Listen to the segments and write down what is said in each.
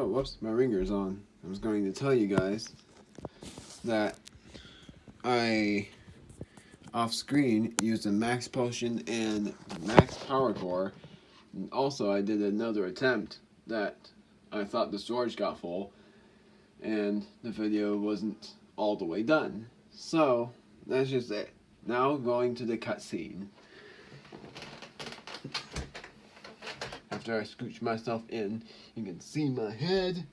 Oh, whoops, my ringer's on. I was going to tell you guys that I, off screen, used a max potion and max power core. And also, I did another attempt that I thought the storage got full, and the video wasn't all the way done. So, that's just it. Now, going to the cutscene. After I scooch myself in, you can see my head.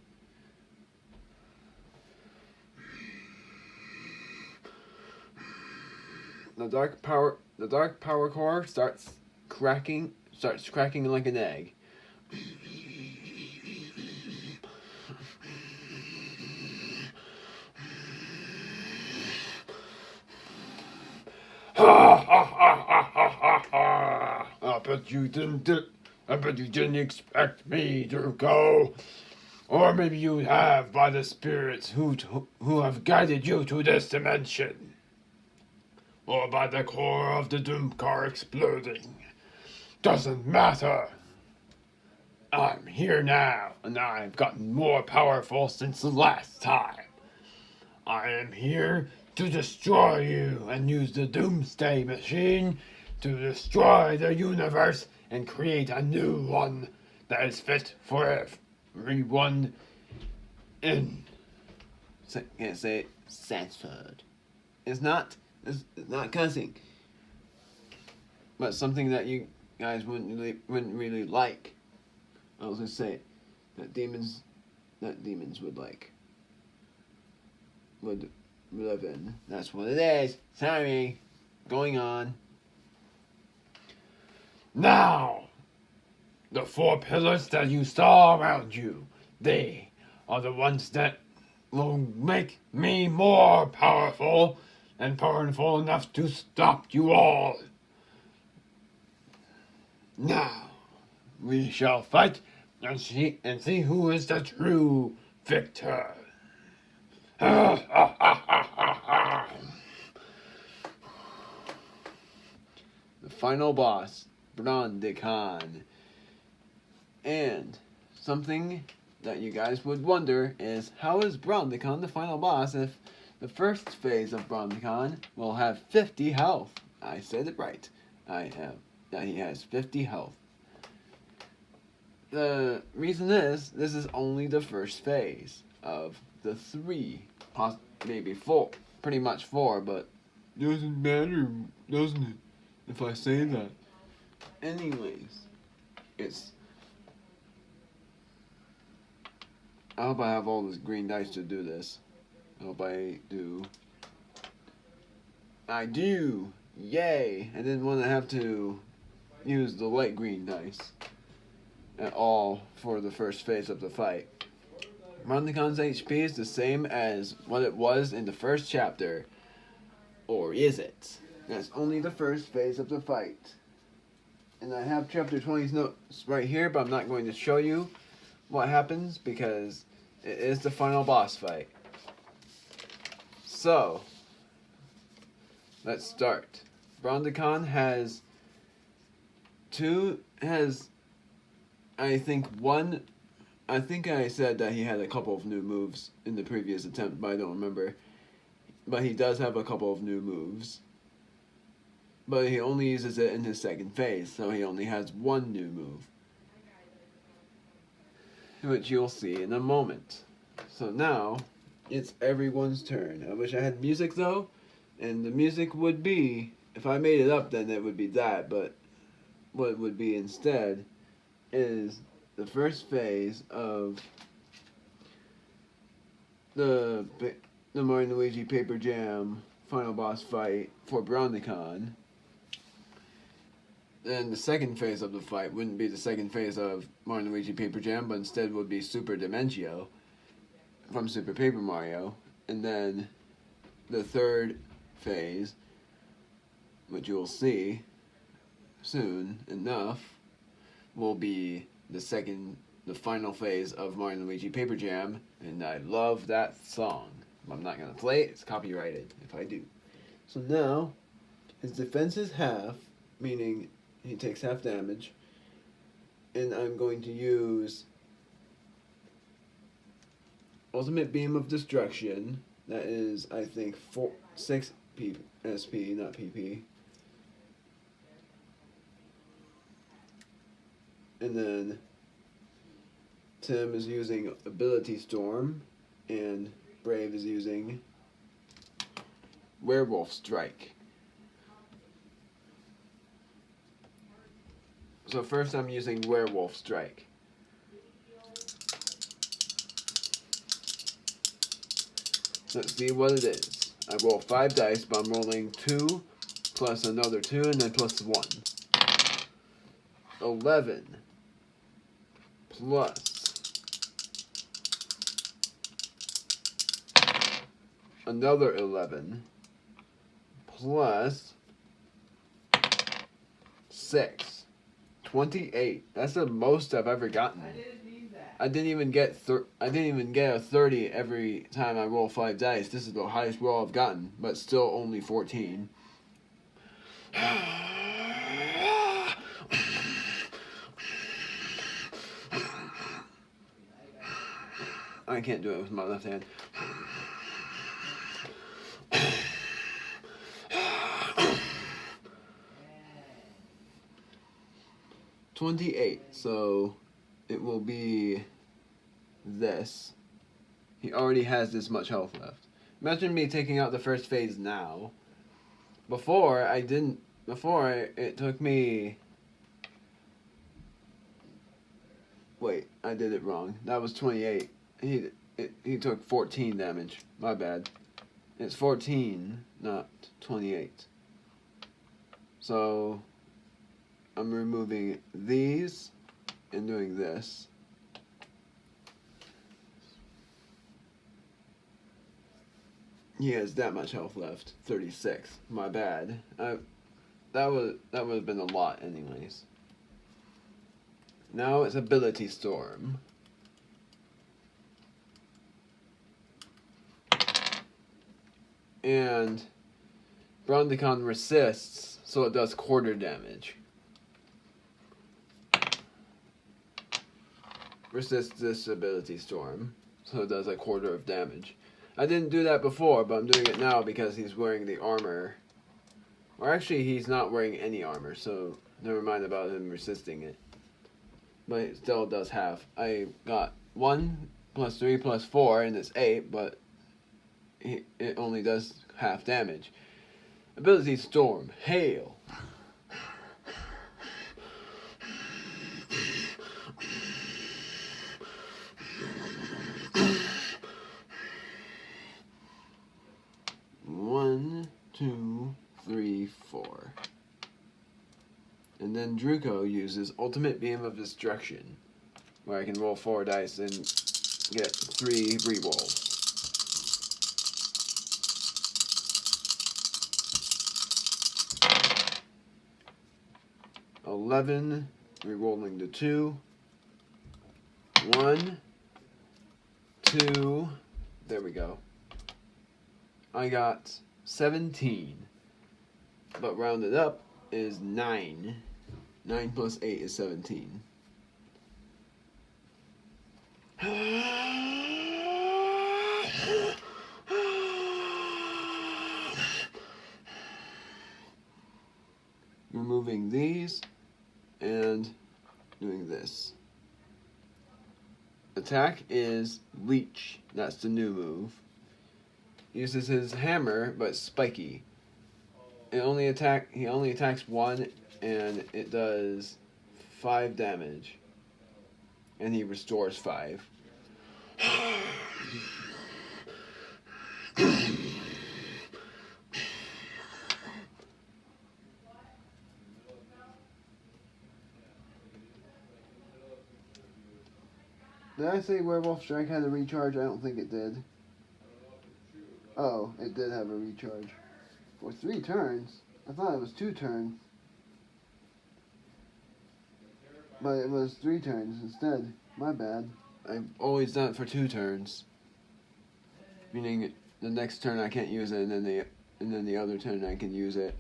The dark power core starts cracking like an egg. I bet you didn't expect me to go. Or maybe you have, by the spirits who have guided you to this dimension. Or by the core of the Doom car exploding. Doesn't matter. I'm here now, and I've gotten more powerful since the last time. I am here to destroy you and use the Doomsday Machine to destroy the universe and create a new one that is fit for everyone in. Can't say it. Sanford. It's not cussing, but something that you guys wouldn't really like. I was gonna say that demons would live in. That's what it is. Sorry. Going on. Now, the 4 pillars that you saw around you, they are the ones that will make me more powerful and powerful enough to stop you all. Now, we shall fight and see who is the true victor. The final boss, Brondicon. And something that you guys would wonder is, how is Brondicon the final boss if the first phase of Brondicon will have 50 health? I said it right. He has 50 health. The reason is, this is only the first phase of the 3, maybe 4, pretty much 4, but doesn't matter, doesn't it, if I say that. Anyways, I hope I have all this green dice to do this. I hope I do. I do! Yay! I didn't want to have to use the light green dice at all for the first phase of the fight. Brondicon's HP is the same as what it was in the first chapter. Or is it? That's only the first phase of the fight. And I have chapter 20's notes right here, but I'm not going to show you what happens because it is the final boss fight. So, let's start. Brondicon has I think I said that he had a couple of new moves in the previous attempt, but I don't remember. But he does have a couple of new moves. But he only uses it in his second phase, so he only has 1 new move, which you'll see in a moment. So now, it's everyone's turn. I wish I had music though, and the music would be, if I made it up then it would be that, but what it would be instead is the first phase of the Mario and Luigi Paper Jam final boss fight for Brondicon. And the second phase of the fight wouldn't be the second phase of Mario and Luigi Paper Jam, but instead would be Super Dimentio from Super Paper Mario. And then the third phase, which you'll see soon enough, will be the final phase of Mario and Luigi Paper Jam. And I love that song. I'm not going to play it, it's copyrighted if I do. So now, his defense is half, meaning he takes half damage, and I'm going to use Ultimate Beam of Destruction. That is, I think, 6 SP, not PP. And then Tim is using Ability Storm, and Brave is using Werewolf Strike. So first I'm using Werewolf Strike. Let's see what it is. I roll 5 dice, but I'm rolling 2 plus another 2 and then plus 1. 11 plus another 11 plus 6. 28. That's the most I've ever gotten. I didn't even get a 30 every time I roll 5 dice. This is the highest roll I've gotten, but still only 14. I can't do it with my left hand. 28, so it will be this. He already has this much health left. Imagine me taking out the first phase now. Before, it took me... Wait, I did it wrong. That was 28. He took 14 damage. My bad. It's 14, not 28. So... I'm removing these and doing this. He has that much health left. 36. My bad. That would have been a lot anyways. Now it's Ability Storm. And Brondicon resists, so it does quarter damage. Resist this Ability Storm, so it does a quarter of damage. I didn't do that before, but I'm doing it now because he's wearing the armor. Or actually, he's not wearing any armor, so never mind about him resisting it. But it still does half. I got 1 plus 3 plus 4, and it's 8, but it only does half damage. Ability Storm, Hail. One, 2, 3, 4. And then Druko uses Ultimate Beam of Destruction, where I can roll 4 dice and get 3 rerolls. $11, rerolling to 2. 1, 2, there we go. I got 17, but rounded up is 9. 9 plus 8 is 17. Removing these and doing this. Attack is Leech. That's the new move. Uses his hammer, but spiky. He only attacks 1, and it does 5 damage. And he restores 5. Did I say Werewolf Strike had a recharge? I don't think it did. Oh, it did have a recharge. For 3 turns? I thought it was 2 turns. But it was 3 turns instead. My bad. I've always done it for 2 turns. Meaning the next turn I can't use it, and then the other turn I can use it.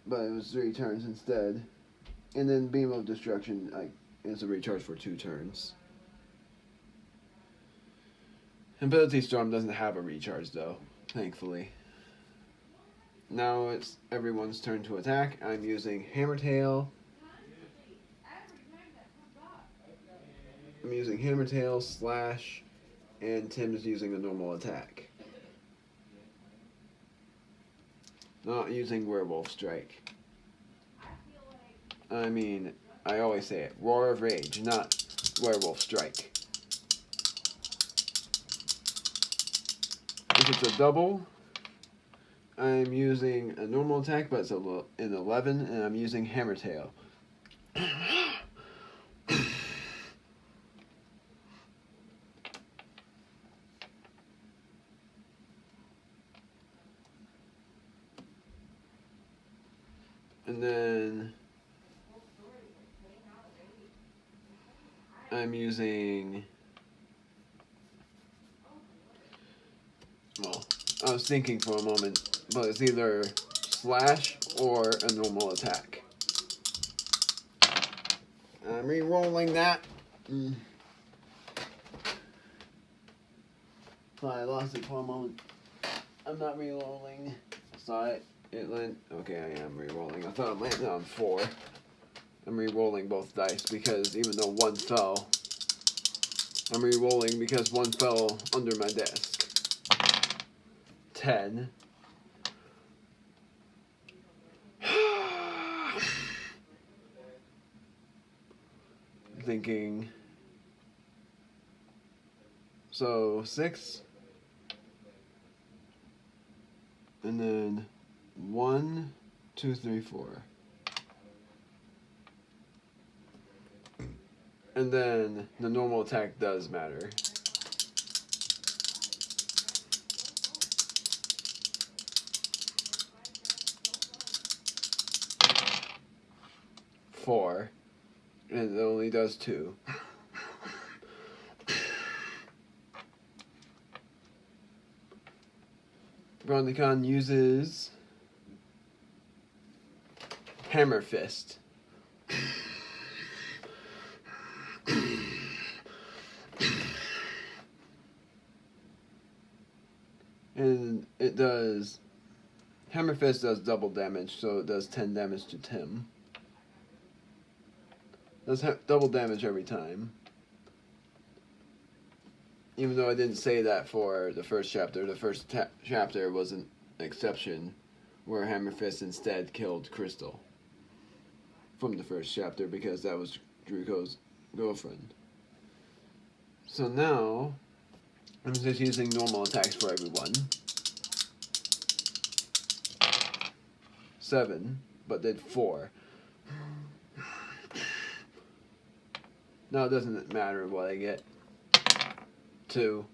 But it was 3 turns instead. And then Beam of Destruction, it's a recharge for 2 turns. Ability Storm doesn't have a recharge though, thankfully. Now it's everyone's turn to attack. I'm using Hammer Tail. I'm using Hammer Tail, Slash, and Tim's using a normal attack. Not using Werewolf Strike. I mean, I always say it. Roar of Rage, not Werewolf Strike. If it's a double, I'm using a normal attack, but it's an 11, and I'm using Hammer Tail. And then I'm using, well, I was thinking for a moment, but it's either Slash or a normal attack. I'm re-rolling that. I lost it for a moment. I'm not re-rolling. Saw it. It landed. Okay, I am re-rolling. I thought it landed on 4. I'm re-rolling both dice because even though one fell, I'm re-rolling because one fell under my desk. 10. Thinking. So 6. And then 1, 2, 3, 4. And then the normal attack does matter. Four. And it only does 2. Brondicon uses Hammer Fist. And it does, Hammer Fist does double damage, so it does 10 damage to Tim. Does double damage every time. Even though I didn't say that for the first chapter. The first chapter was an exception where Hammer Fist instead killed Crystal from the first chapter because that was Druko's girlfriend. So now I'm just using normal attacks for everyone. 7, but did 4. Now it doesn't matter what I get. 2.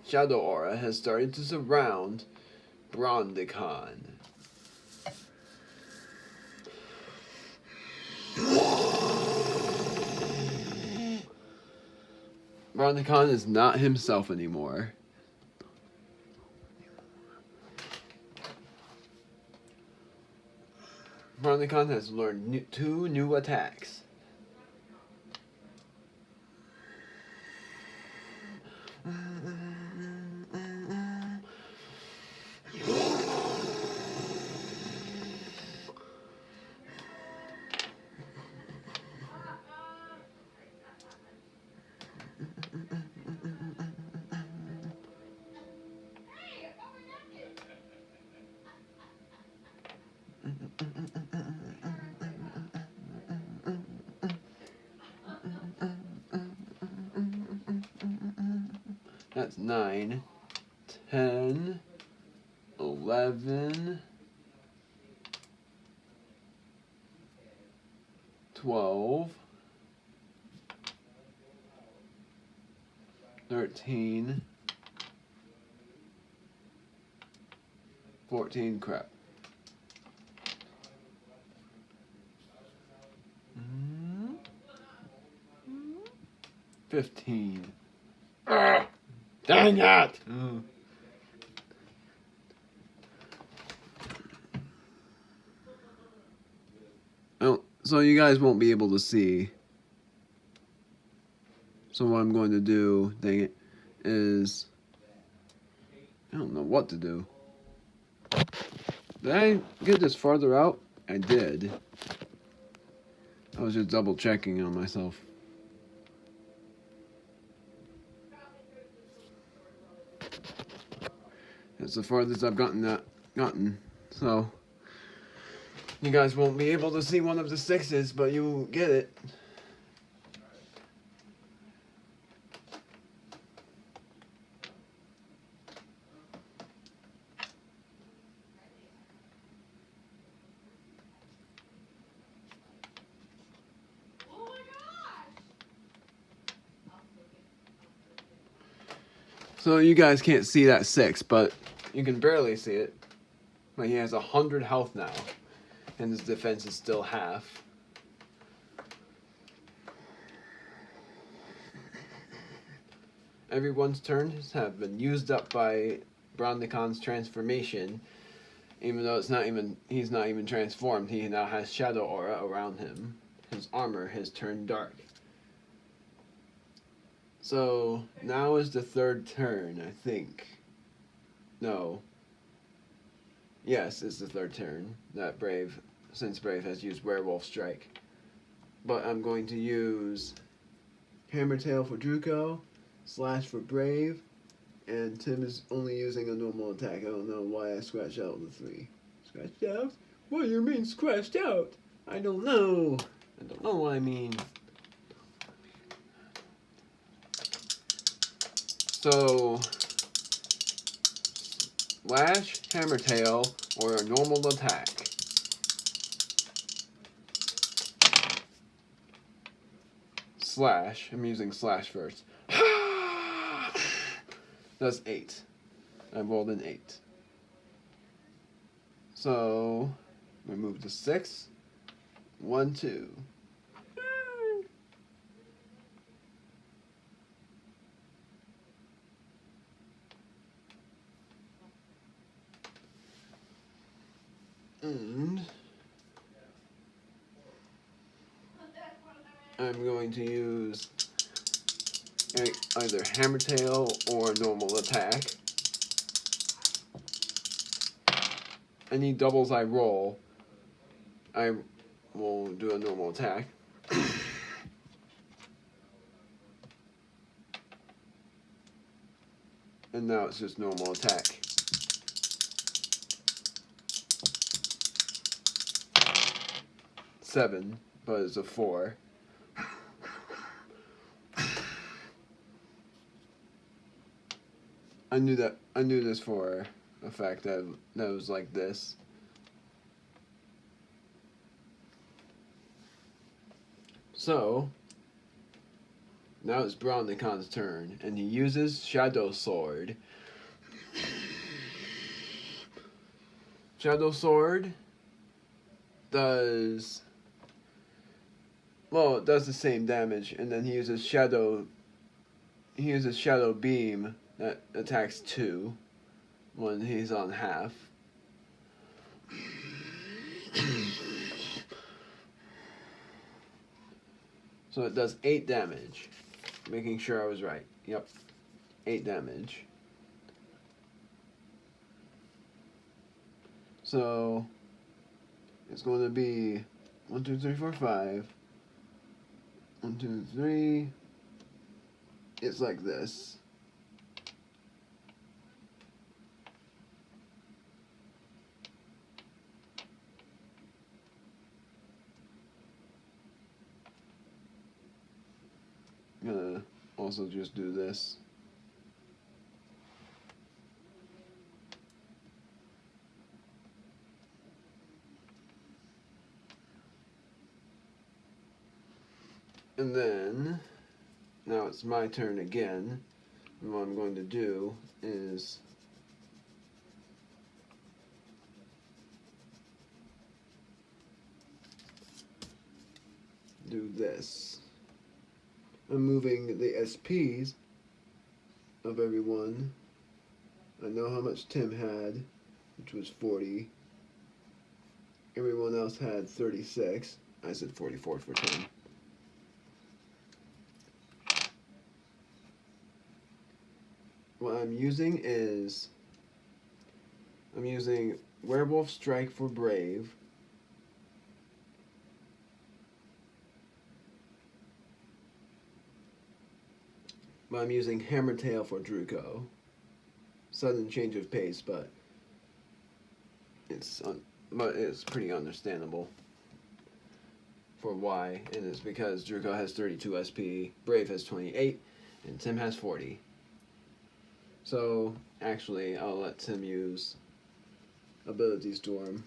Shadow Aura has started to surround Brondicon. Brondicon is not himself anymore. Brondicon has learned 2 new attacks. That's 9, 10, 11, 12, 13, 14, crap. 15. Dang it! So you guys won't be able to see. So what I'm going to do, dang it, is I don't know what to do. Did I get this farther out? I did. I was just double checking on myself. That's the farthest I've gotten. So you guys won't be able to see one of the 6s, but you get it. So you guys can't see that 6, but you can barely see it. But he has 100 health now, and his defense is still half. Everyone's turns have been used up by Brondicon's transformation. Even though he's not even transformed, he now has shadow aura around him. His armor has turned dark. So now is the 3rd turn, I think. No. Yes, it's the 3rd turn that since Brave has used Werewolf Strike. But I'm going to use Hammertail for Druko, Slash for Brave, and Tim is only using a normal attack. I don't know why I scratched out the 3. Scratched out? What do you mean scratched out? I don't know. I don't know what I mean. So, Slash, Hammertail, or a normal attack. Slash. I'm using Slash first. That's 8. I rolled an 8. So, we move to 6. 1, 2. And I'm going to use either Hammertail or normal attack. Any doubles I roll, I will do a normal attack. And now it's just normal attack. Seven, but it's a 4. I knew this for a fact that was like this. So now it's Brondicon's turn, and he uses Shadow Sword. Shadow Sword does it does the same damage, and then he uses Shadow Beam that attacks 2 when he's on half. So it does 8 damage. Making sure I was right. Yep. 8 damage. So it's going to be 1, 2, 3, 4, 5. 1, 2, 3. It's like this. I'm gonna also just do this. And then, now it's my turn again. And what I'm going to do is do this. I'm moving the SPs of everyone. I know how much Tim had, which was 40. Everyone else had 36. I said 44 for 10. What I'm using is, I'm using Werewolf Strike for Brave. But I'm using Hammer Tail for Druko. Sudden change of pace, but it's pretty understandable for why, and it's because Druko has 32 SP, Brave has 28, and Tim has 40. So, actually, I'll let Tim use Ability Storm.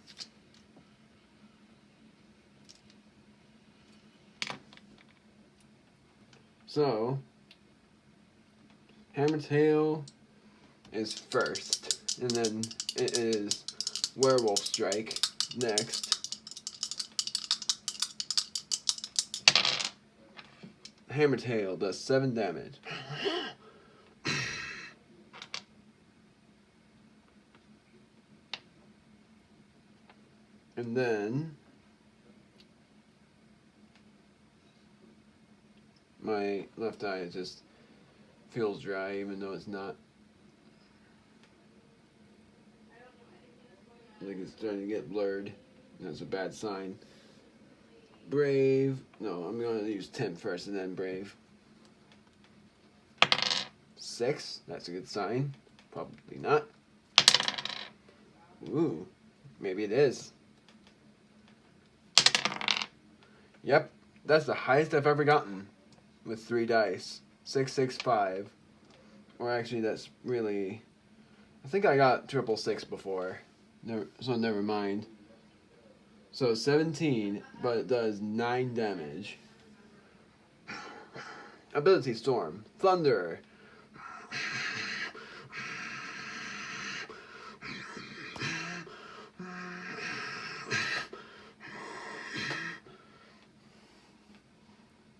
So, Hammer Tail is first, and then it is Werewolf Strike next. Hammer Tail does 7 damage. And then my left eye just feels dry even though it's not. Like it's starting to get blurred. That's a bad sign. Brave. No, I'm going to use Tim first and then Brave. 6. That's a good sign. Probably not. Ooh. Maybe it is. Yep. That's the highest I've ever gotten with 3 dice. 665. Or actually, that's really... I think I got 666 before. So never mind. So 17, but it does 9 damage. Ability Storm. Thunder.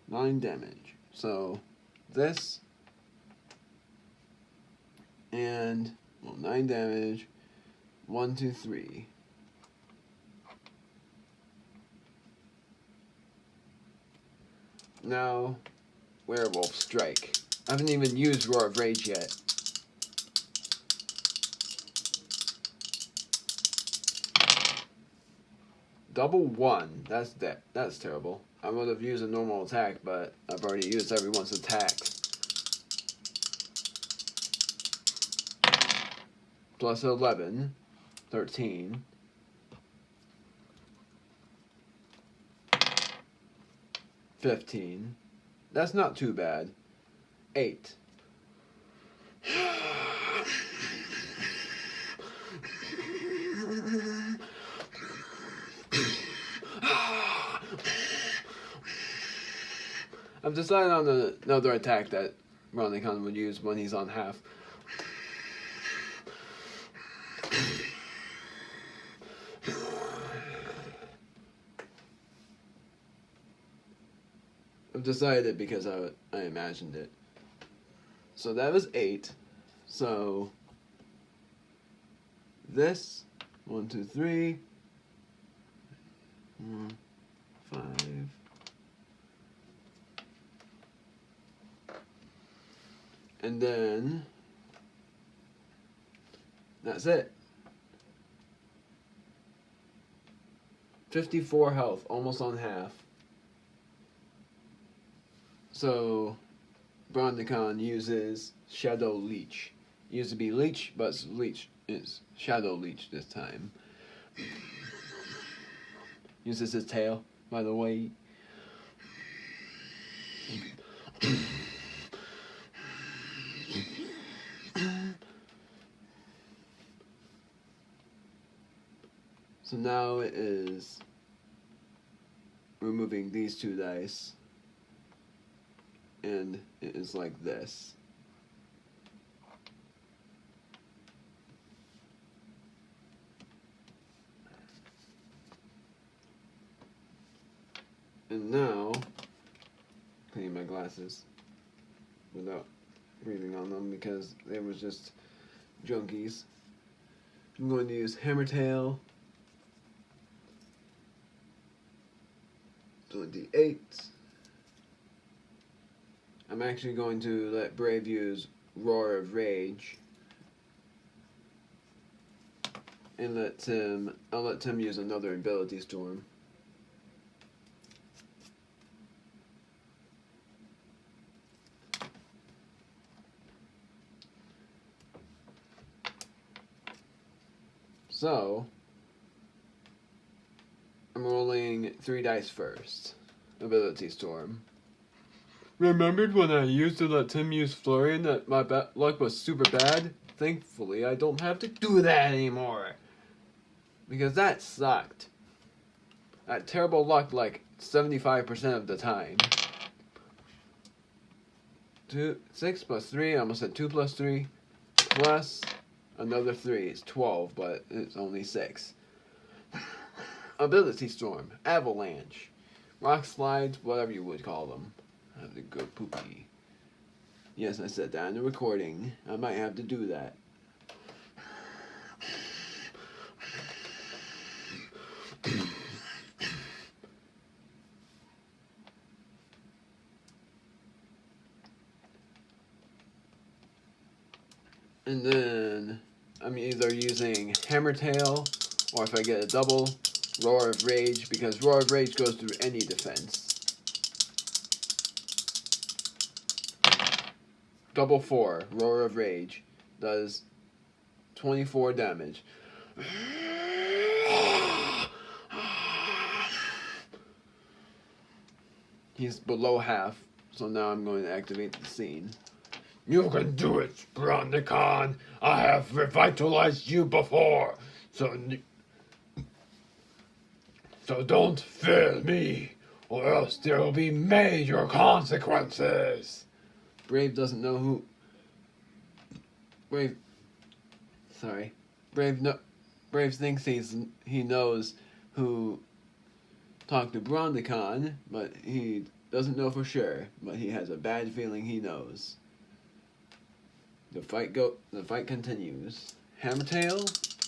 Nine damage. So this and 9 damage. 1, 2, 3. Now, Werewolf Strike. I haven't even used Roar of Rage yet. Double 1. That's terrible. I would have used a normal attack, but I've already used everyone's attacks. Plus 11. 13. 15. That's not too bad. 8. I've decided on another attack that Brondicon would use when he's on half. I've decided because I imagined it. So that was 8. So this 1, 2, 3, 5. And then that's it. 54 health, almost on half. So Brondicon uses Shadow Leech. It used to be Leech, but Leech is Shadow Leech this time. Uses his tail, by the way. So now it is removing these 2 dice. And it is like this. And now, cleaning my glasses without breathing on them because they were just junkies. I'm going to use Hammer Tail. 28. I'm actually going to let Brave use Roar of Rage. And I'll let Tim use another ability storm. So, I'm rolling 3 dice first. Ability storm. Remembered when I used to let Tim use Flurry and that my luck was super bad? Thankfully, I don't have to do that anymore. Because that sucked. I had terrible luck like 75% of the time. 6 plus 3, I almost said 2 plus 3, plus another 3. It's 12, but it's only 6. Ability Storm, Avalanche, Rock Slides, whatever you would call them. I have to go poopy. Yes, I said that in the recording. I might have to do that. And then I'm either using Hammer Tail, or if I get a double, Roar of Rage, because Roar of Rage goes through any defense. Double 4, Roar of Rage, does 24 damage. He's below half, so now I'm going to activate the scene. You can do it, Brondicon. I have revitalized you before, so don't fail me, or else there will be major consequences. Brave doesn't know who... Brave thinks he knows who talked to Brondicon, but he doesn't know for sure, but he has a bad feeling he knows. The fight continues. Hammertail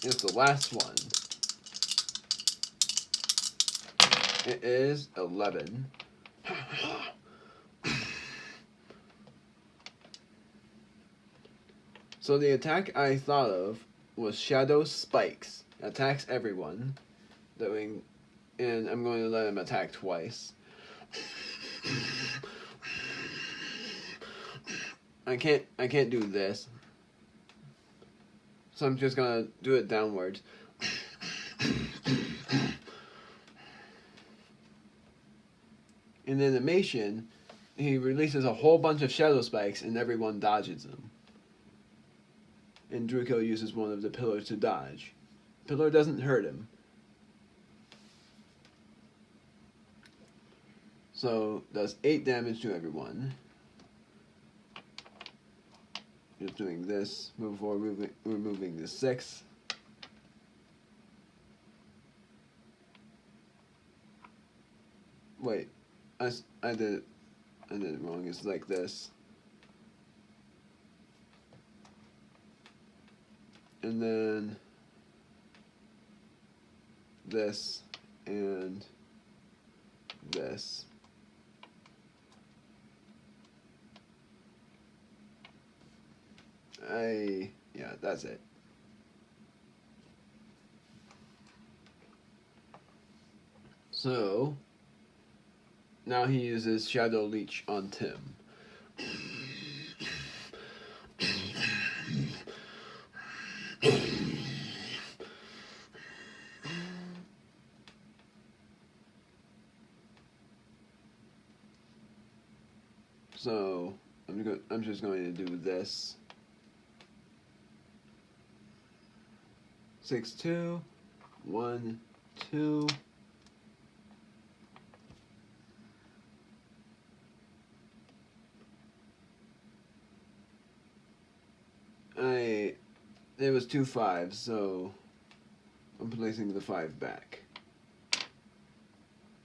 is the last one. It is 11. So the attack I thought of was Shadow Spikes. Attacks everyone. And I'm going to let him attack twice. I can't do this. So I'm just gonna do it downwards. In animation, he releases a whole bunch of shadow spikes and everyone dodges them. And Druko uses one of the pillars to dodge. Pillar doesn't hurt him. So does 8 damage to everyone. Just doing this before removing the 6. Wait, I did it wrong. It's like this. And then this and this. Yeah, that's it. So, now he uses Shadow Leech on Tim. So, I'm just going to do this. 6, 2, 1, 2. It was 2 5s, so I'm placing the 5 back.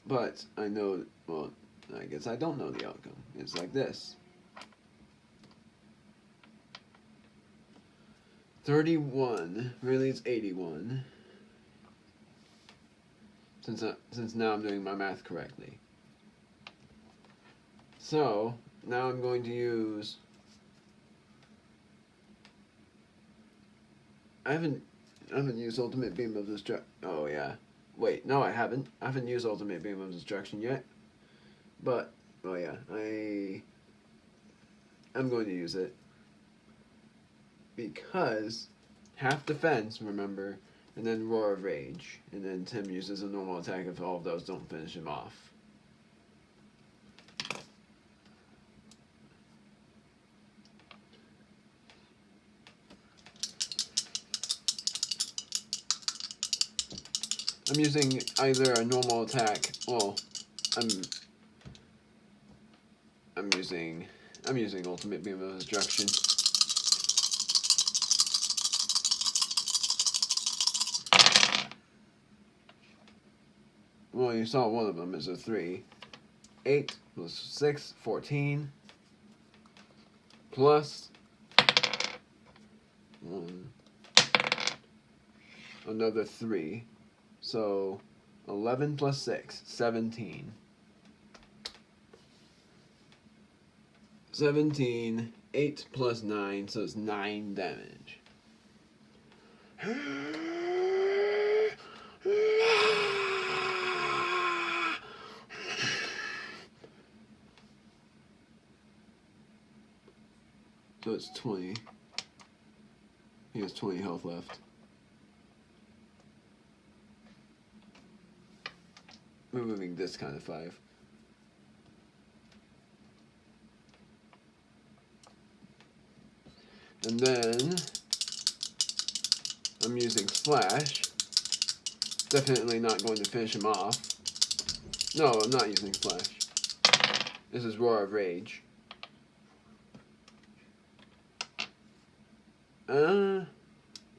But I know, well, I guess I don't know the outcome. It's like this. 31. Really, it's 81. Since now I'm doing my math correctly. So now I'm going to use. I haven't used Ultimate Beam of Destruction. Oh yeah. Wait, no, I haven't. I haven't used Ultimate Beam of Destruction yet. But oh yeah, I'm going to use it because half defense, remember, and then Roar of Rage, and then Tim uses a normal attack if all of those don't finish him off. I'm using either a normal attack. Well, I'm using Ultimate Beam of Destruction. Well, you saw one of them is a 3. 8 plus 6, 14. Plus 1. Another 3. So 11 plus 6, 17. 17, 8 plus 9, so it's 9 damage. So it's 20. He has 20 health left. Removing this kind of 5. And then I'm using Slash. Definitely not going to finish him off. No, I'm not using Slash. This is Roar of Rage. Even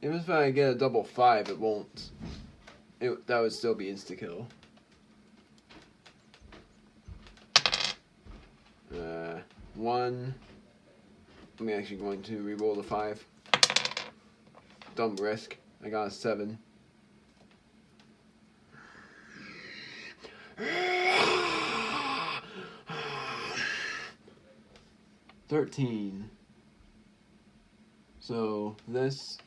if I get a double 5, it won't. That would still be insta-kill. One. I'm actually going to re-roll the 5. Dumb risk. I got a 7. $13. So this.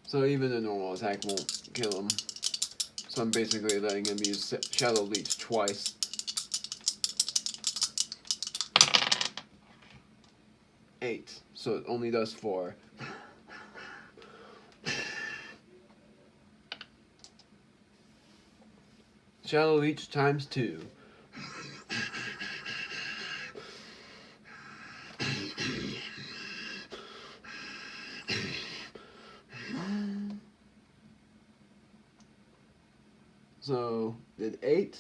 So even a normal attack won't kill him. So I'm basically letting him use Shadow Leech twice. Eight. So it only does 4. Shadow Leech times 2. So, did 8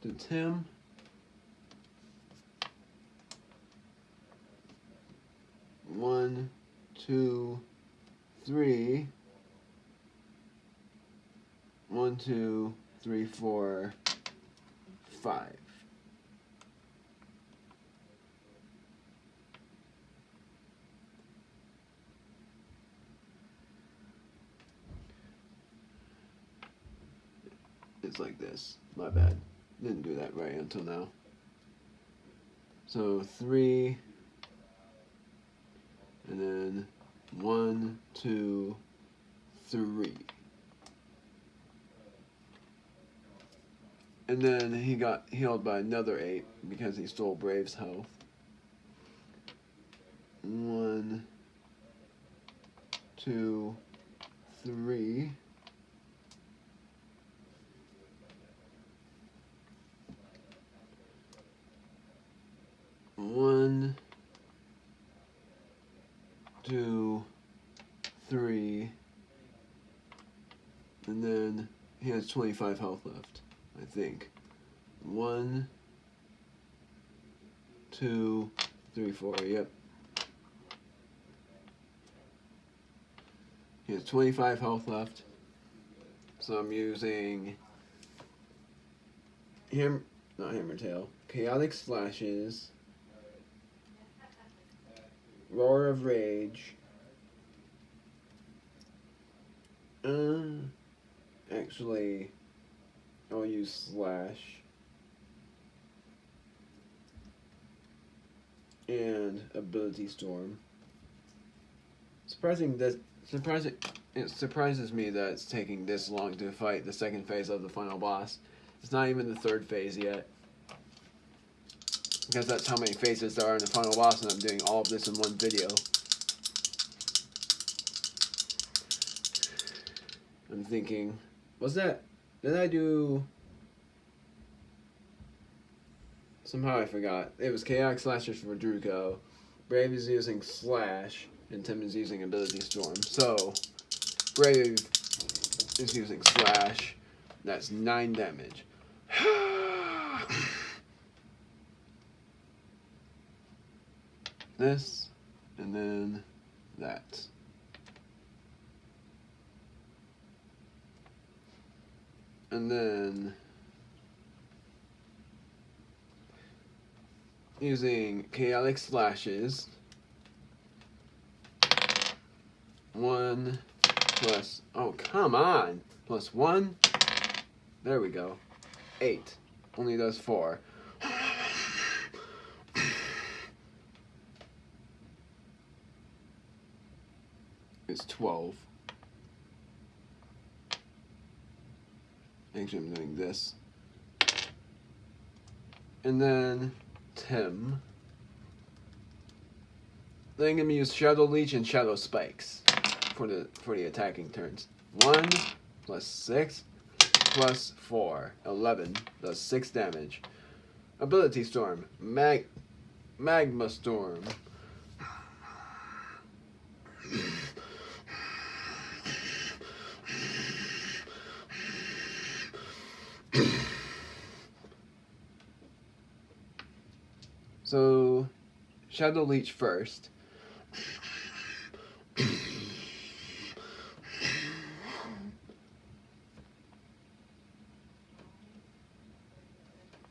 to Tim. One, 2, 3. 1, 2, 3, 4, 5. It's like this. My bad. Didn't do that right until now. So 3, and then 1, 2, 3. And then he got healed by another 8 because he stole Brave's health. 1, 2, 3. One, 2, 3, and then he has 25 health left, I think. 1, 2, 3, 4, yep. He has 25 health left. So I'm using not Hammer Tail, Chaotic Slashes, Roar of Rage, Actually, I'll use slash. And ability storm. It surprises me that it's taking this long to fight the second phase of the final boss. It's not even the third phase yet. Because that's how many phases there are in the final boss, and I'm doing all of this in one video. I'm thinking, did I do... Somehow I forgot. It was Chaotic Slashers for Druko. Brave is using Slash, and Tim is using Ability Storm. So, Brave is using Slash. That's 9 damage. This, and then that. And then using Chaotic Slashes. 1 plus, oh come on, plus 1. There we go. 8. Only does 4. It's 12. Actually, I'm doing this. And then Tim. Then I'm gonna use Shadow Leech and Shadow Spikes for the attacking turns. 1 plus 6 plus 4. 11 does 6 damage. Ability Storm. Magma Storm. So, Shadow Leech first.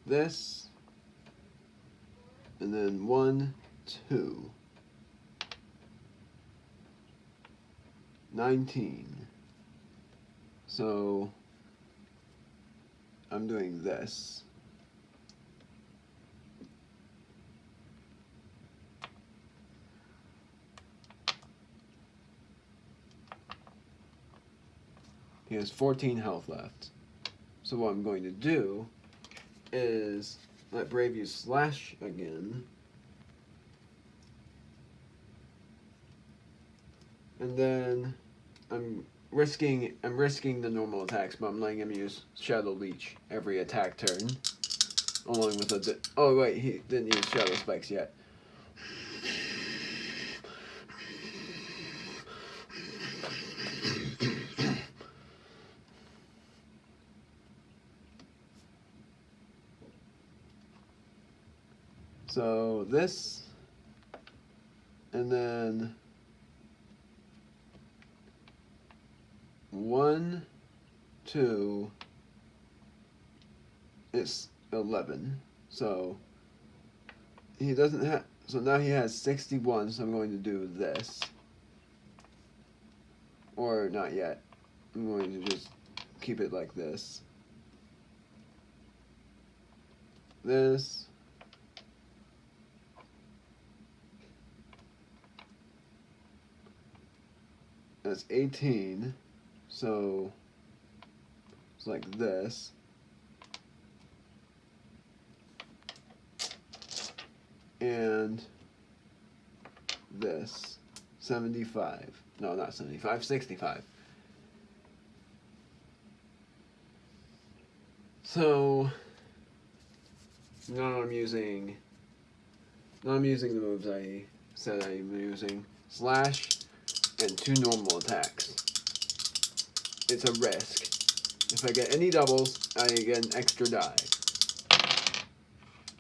This. And then 1, 2. 19. So, I'm doing this. He has 14 health left. So what I'm going to do is let Brave use Slash again. And then I'm risking the normal attacks, but I'm letting him use Shadow Leech every attack turn. Along with oh wait, he didn't use Shadow Spikes yet. So this, and then 1, 2, it's 11. So he doesn't have, so now he has 61, so I'm going to do this. Or not yet. I'm going to just keep it like this. This. That's 18, so it's like this. And this, 75. No, not 75, 65. So now I'm using the moves I said I'm using. Slash and 2 normal attacks. It's a risk. If I get any doubles, I get an extra die.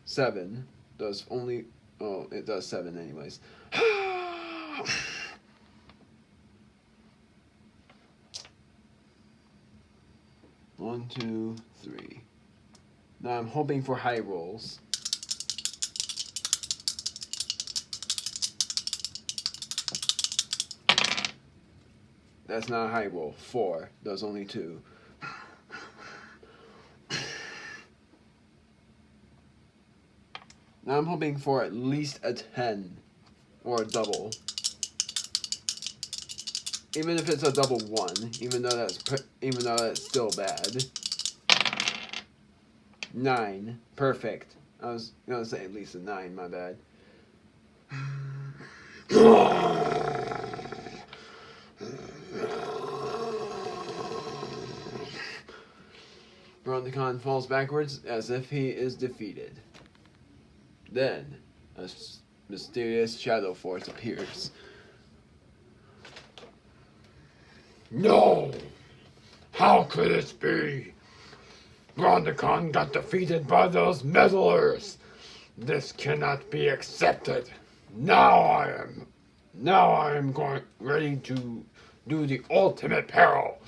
7 does only... Oh, it does 7 anyways. 1, 2, 3. Now I'm hoping for high rolls. That's not a high roll. 4. There's only 2. Now I'm hoping for at least a 10 or a double. Even if it's a double 1, even though that's still bad. 9, perfect. I was gonna say at least a 9. My bad. Brondicon falls backwards as if he is defeated. Then, a mysterious shadow force appears. No! How could it be? Brondicon got defeated by those meddlers. This cannot be accepted. Now I am ready to do the ultimate peril.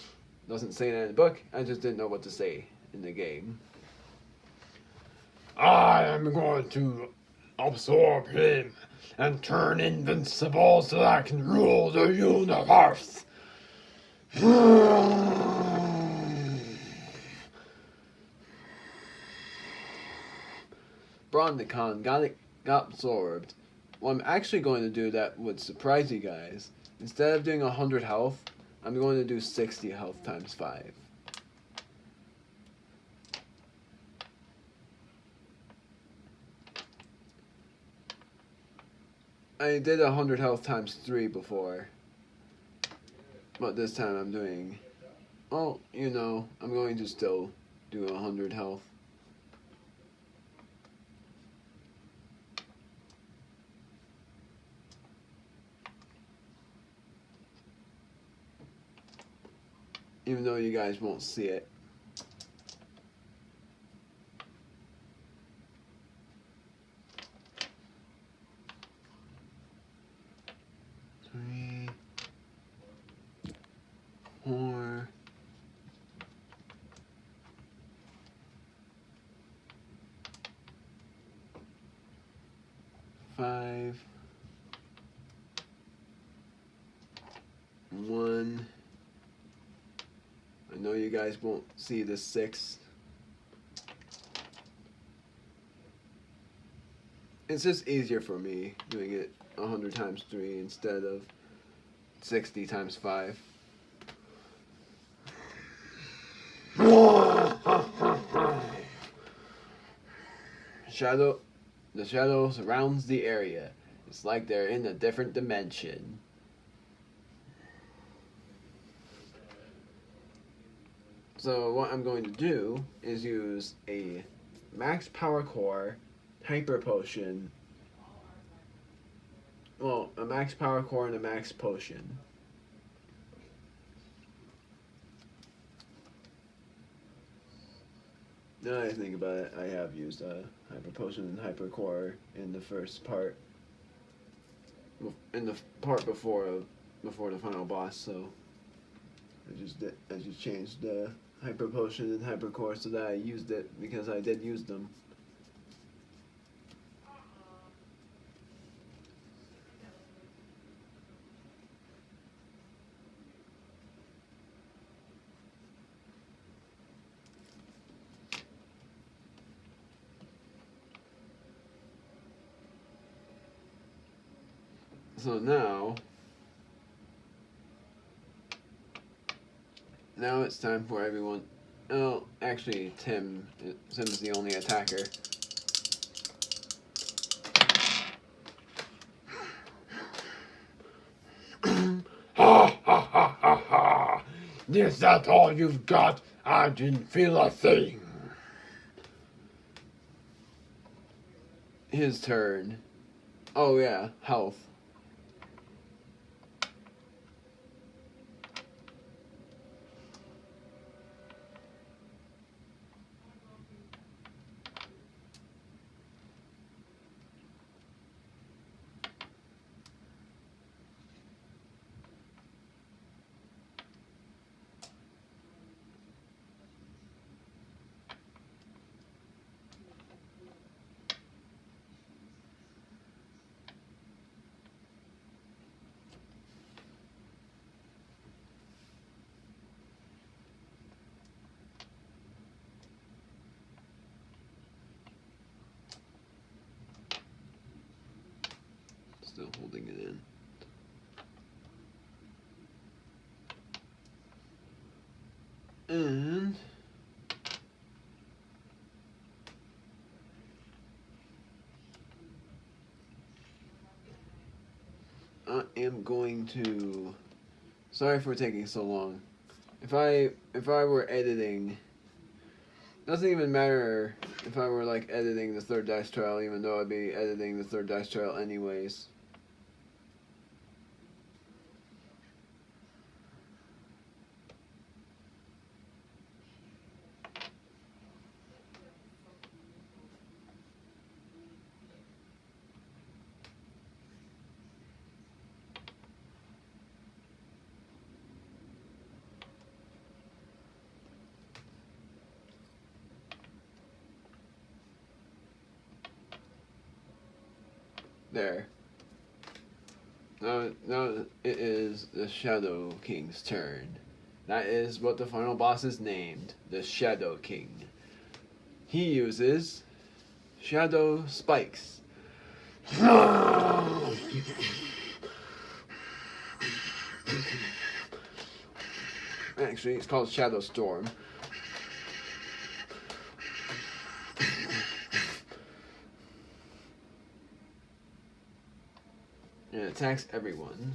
Doesn't say that in the book. I just didn't know what to say in the game. I am going to absorb him and turn invincible so that I can rule the universe. Brondicon got absorbed. Well, I'm actually going to do that would surprise you guys. Instead of doing 100 health, I'm going to do 60 health times 5. I did 100 health times 3 before. But this time I'm doing... Well, you know, I'm going to still do 100 health. Even though you guys won't see it. Three, 4, 5, 1. I know you guys won't see the 6. It's just easier for me doing it 100 times 3 instead of 60 times 5. The shadow surrounds the area. It's like they're in a different dimension. So what I'm going to do is use a max power core, hyper potion. Well, a max power core and a max potion. Now that I think about it, I have used a hyper potion and hyper core in the first part. In the part before the final boss, so I just changed the hyper potion and hyper core so that I used it because I did use them. So now it's time for everyone. Oh, actually, Tim's the only attacker. Ha ha ha ha ha! Is that all you've got? I didn't feel a thing. His turn. Oh yeah, health. holding it in. And I am going to. Sorry for taking so long. If I were editing, doesn't even matter if I were like editing the third dice trail, even though I'd be editing the third dice trail anyways. There. Now it is the Shadow King's turn. That is what the final boss is named, the Shadow King. He uses Shadow Spikes. Actually, it's called Shadow Storm. And it attacks everyone.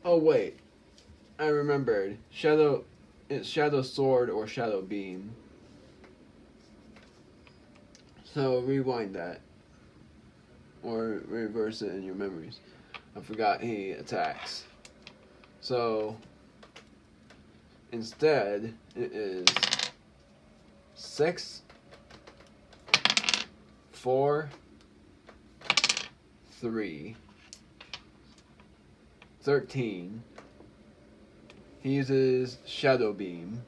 Oh wait, I remembered. It's Shadow Sword or Shadow Beam. So rewind that. Or reverse it in your memories. I forgot he attacks. So instead it is 6, 4, 3, 13. He uses Shadow Beam.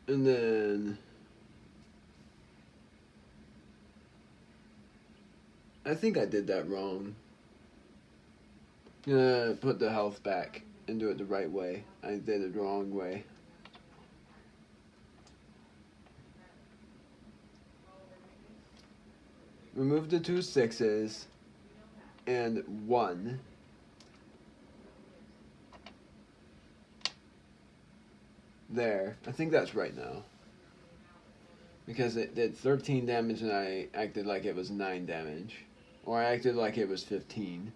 And then I think I did that wrong. I'm gonna put the health back and do it the right way. I did it the wrong way. Remove the 2 6s and 1. There. I think that's right now. Because it did 13 damage and I acted like it was 9 damage. Or I acted like it was 15.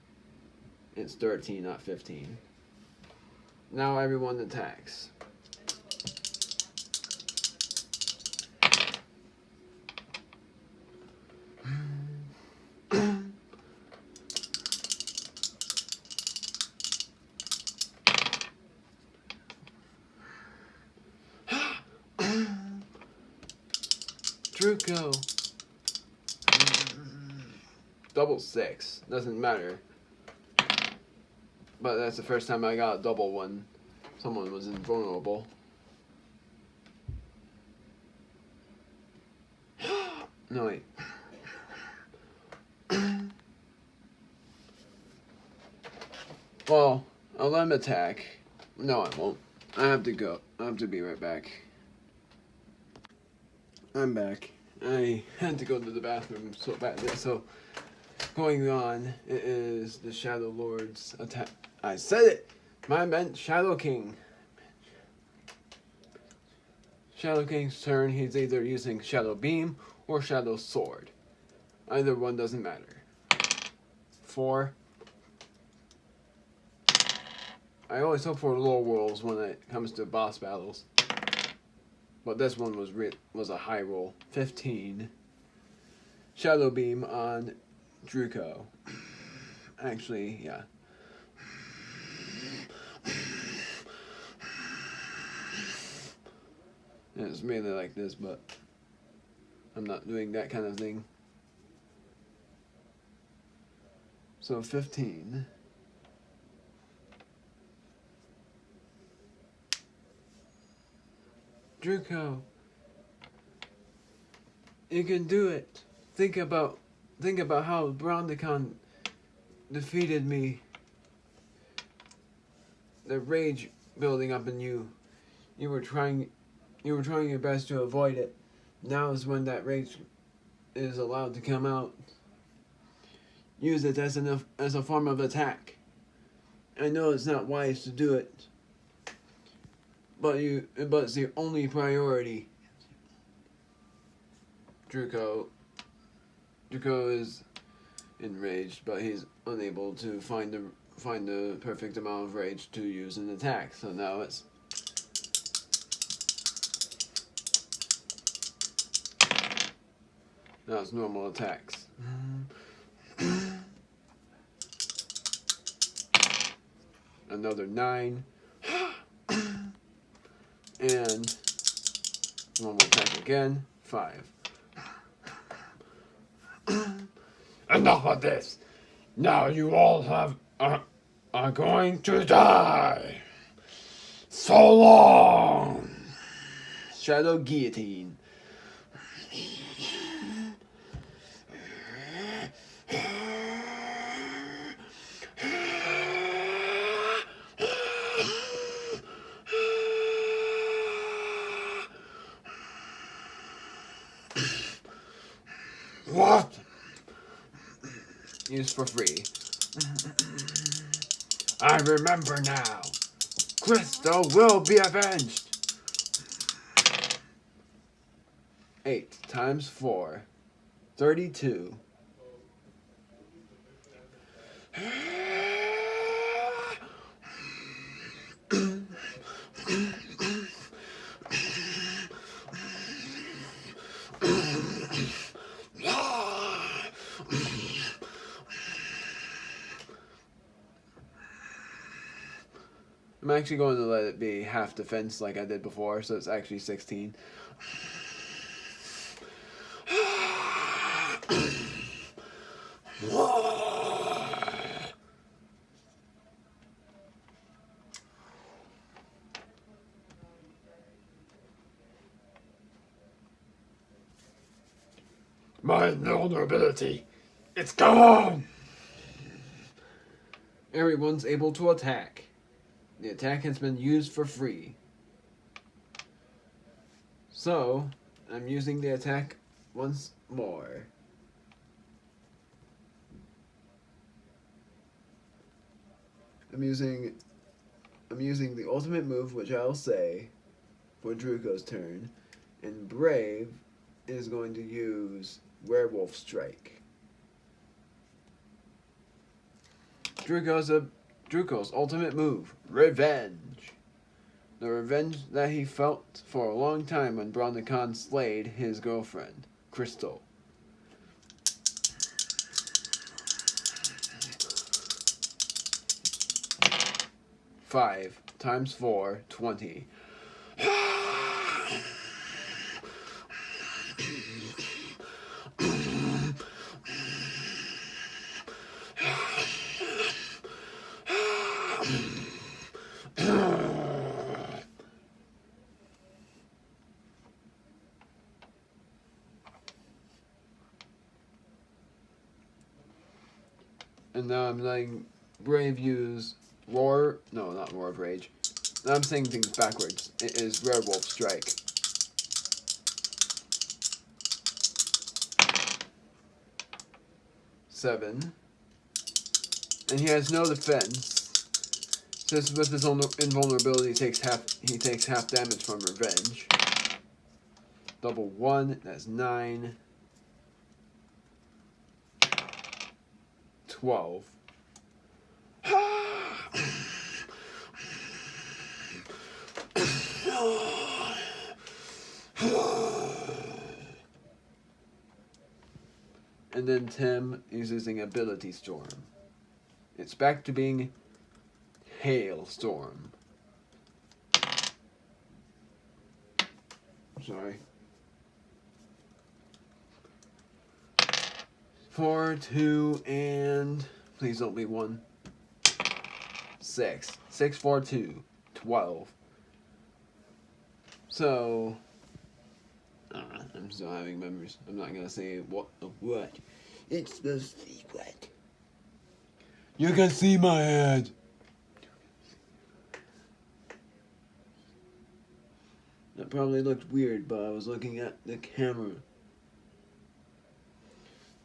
It's 13, not 15. Now everyone attacks. Druko. Double 6. Doesn't matter. But that's the first time I got a double when someone was invulnerable. No, wait. Well, I'll let him attack. No, I won't. I have to go. I have to be right back. I'm back. I had to go to the bathroom so badly. So, going on, it is the Shadow Lord's attack. I said it! I meant Shadow King. Shadow King's turn. He's either using Shadow Beam or Shadow Sword. Either one doesn't matter. 4. I always hope for low rolls when it comes to boss battles. But this one was a high roll. 15. Shadow Beam on Druko. Actually, yeah. And it's mainly like this, but I'm not doing that kind of thing. So 15. Druko, you can do it. Think about how Brondicon defeated me. The rage building up in you. You were trying your best to avoid it. Now is when that rage is allowed to come out. Use it as a form of attack. I know it's not wise to do it, but it's the only priority. Druko is enraged, but he's unable to find the perfect amount of rage to use an attack. So now it's normal attacks. Another 9. And normal attack again. 5. Enough of this. Now you all are going to die. So long. Shadow Guillotine. What? Used for free. I remember now. Crystal will be avenged. 8 times 4. 32. I'm actually going to let it be half defense like I did before, so it's actually 16. My vulnerability. It's gone. Everyone's able to attack. The attack has been used for free. So, I'm using the attack once more. I'm using the ultimate move, which I'll say, for Druko's turn, and Brave is going to use Werewolf Strike. Druko's ultimate move, Revenge. The revenge that he felt for a long time when Brondicon slayed his girlfriend, Crystal. Five times 4, 20. And now I'm letting Brave use Roar. No, not Roar of Rage. Now I'm saying things backwards. It is Werewolf Strike. Seven. And he has no defense. Since with his own invulnerability he takes half damage from Revenge. Double 1, that's 9. 12. And then Tim is using Ability Storm. It's back to being Hailstorm. Sorry. 4, 2, and please don't be 1. 6. 6, 4, 2. 12. So, I'm still having memories. I'm not gonna say what. It's the secret. You can see my head. That probably looked weird, but I was looking at the camera.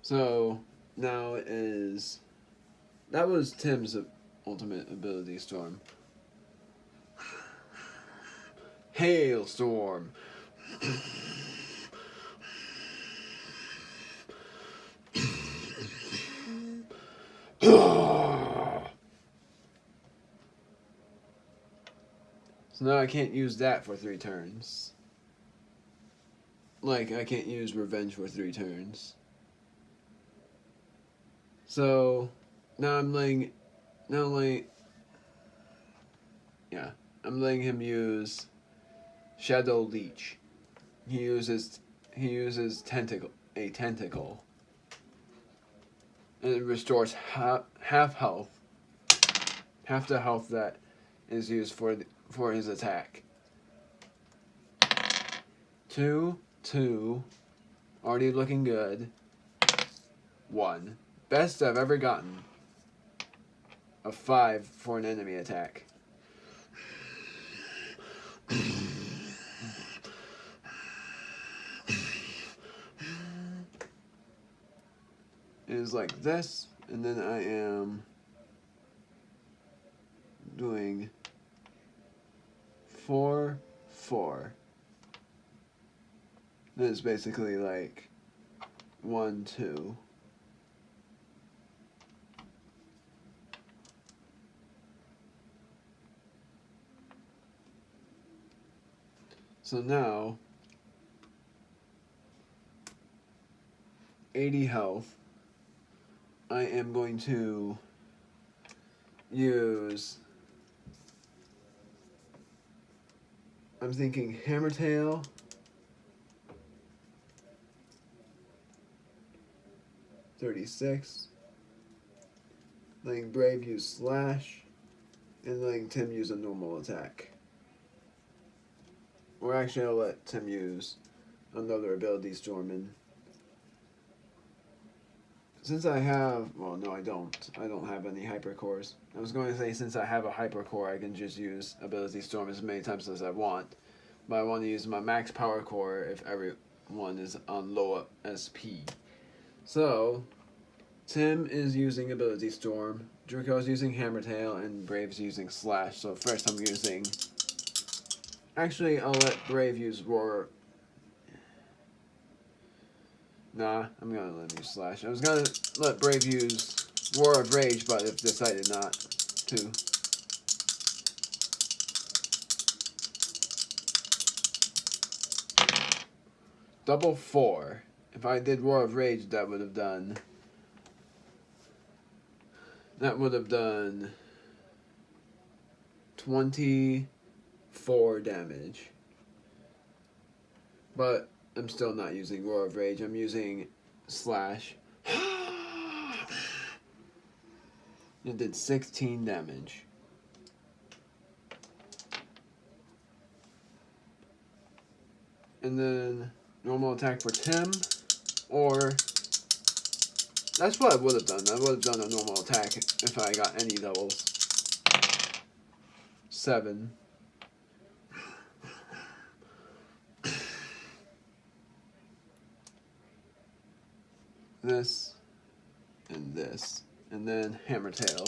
So, now it is... That was Tim's ultimate ability storm. Hailstorm. So now I can't use that for 3 turns. Like, I can't use Revenge for 3 turns. So, now I'm letting him use Shadow Leech. He uses a tentacle. And it restores half health. Half the health that is used for his attack. 2, 2. Already looking good. 1. Best I've ever gotten. A 5 for an enemy attack. It is like this, and then I am doing 4, 4. That is basically like 1, 2. So now, 80 health. I am going to use... I'm thinking Hammertail. $36. Letting Brave use Slash. And letting Tim use a normal attack. Or actually, I'll let Tim use another ability Stormin. Since I have... Well, no, I don't. I don't have any Hypercores. I was going to say, since I have a Hypercore, I can just use Ability Storm as many times as I want. But I want to use my Max Power Core if everyone is on low SP. So, Tim is using Ability Storm, Draco's using Hammertail, and Brave's using Slash. So first I'm using... Actually, I'll let Brave use Roar. Nah, I'm gonna let him use Slash. I was gonna let Brave use Roar of Rage, but I've decided not to. Double 4. If I did Roar of Rage, that would have done... That would have done 24 damage. But I'm still not using Roar of Rage. I'm using Slash. It did 16 damage. And then normal attack for Tim. Or... That's what I would have done. I would have done a normal attack if I got any doubles. 7. This. And this. And then Hammertail.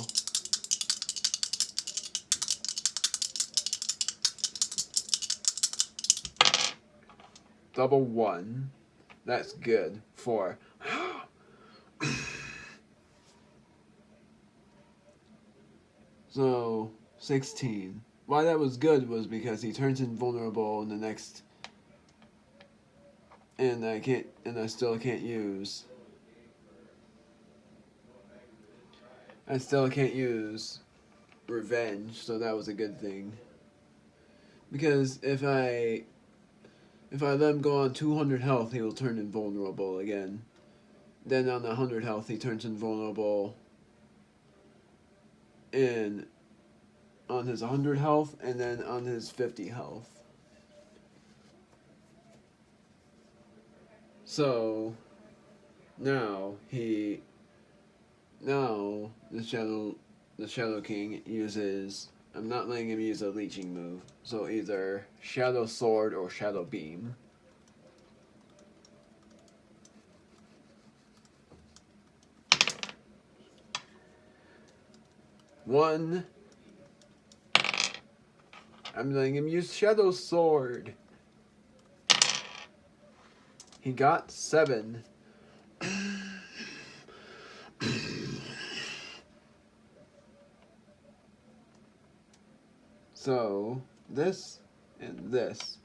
Double 1. That's good. 4. So, 16. Why that was good was because he turns invulnerable in the next... And I still can't use... I still can't use Revenge, so that was a good thing. Because if I If I let him go on 200 health, he will turn invulnerable again. Then on 100 health, he turns invulnerable on his 100 health, and then on his 50 health. So now the Shadow King uses. I'm not letting him use a leeching move, so either Shadow Sword or Shadow Beam. One. I'm letting him use Shadow Sword. He got 7. So, this and this.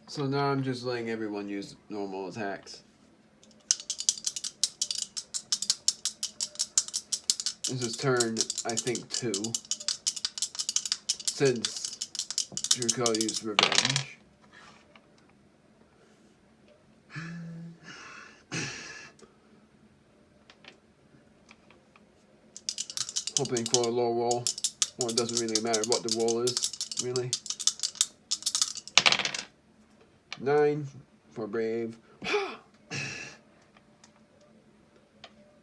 So now I'm just letting everyone use normal attacks. This is turn, I think, 2. Since Druko used Revenge. Hoping for a low roll. Well, it doesn't really matter what the roll is, really. 9 for Brave.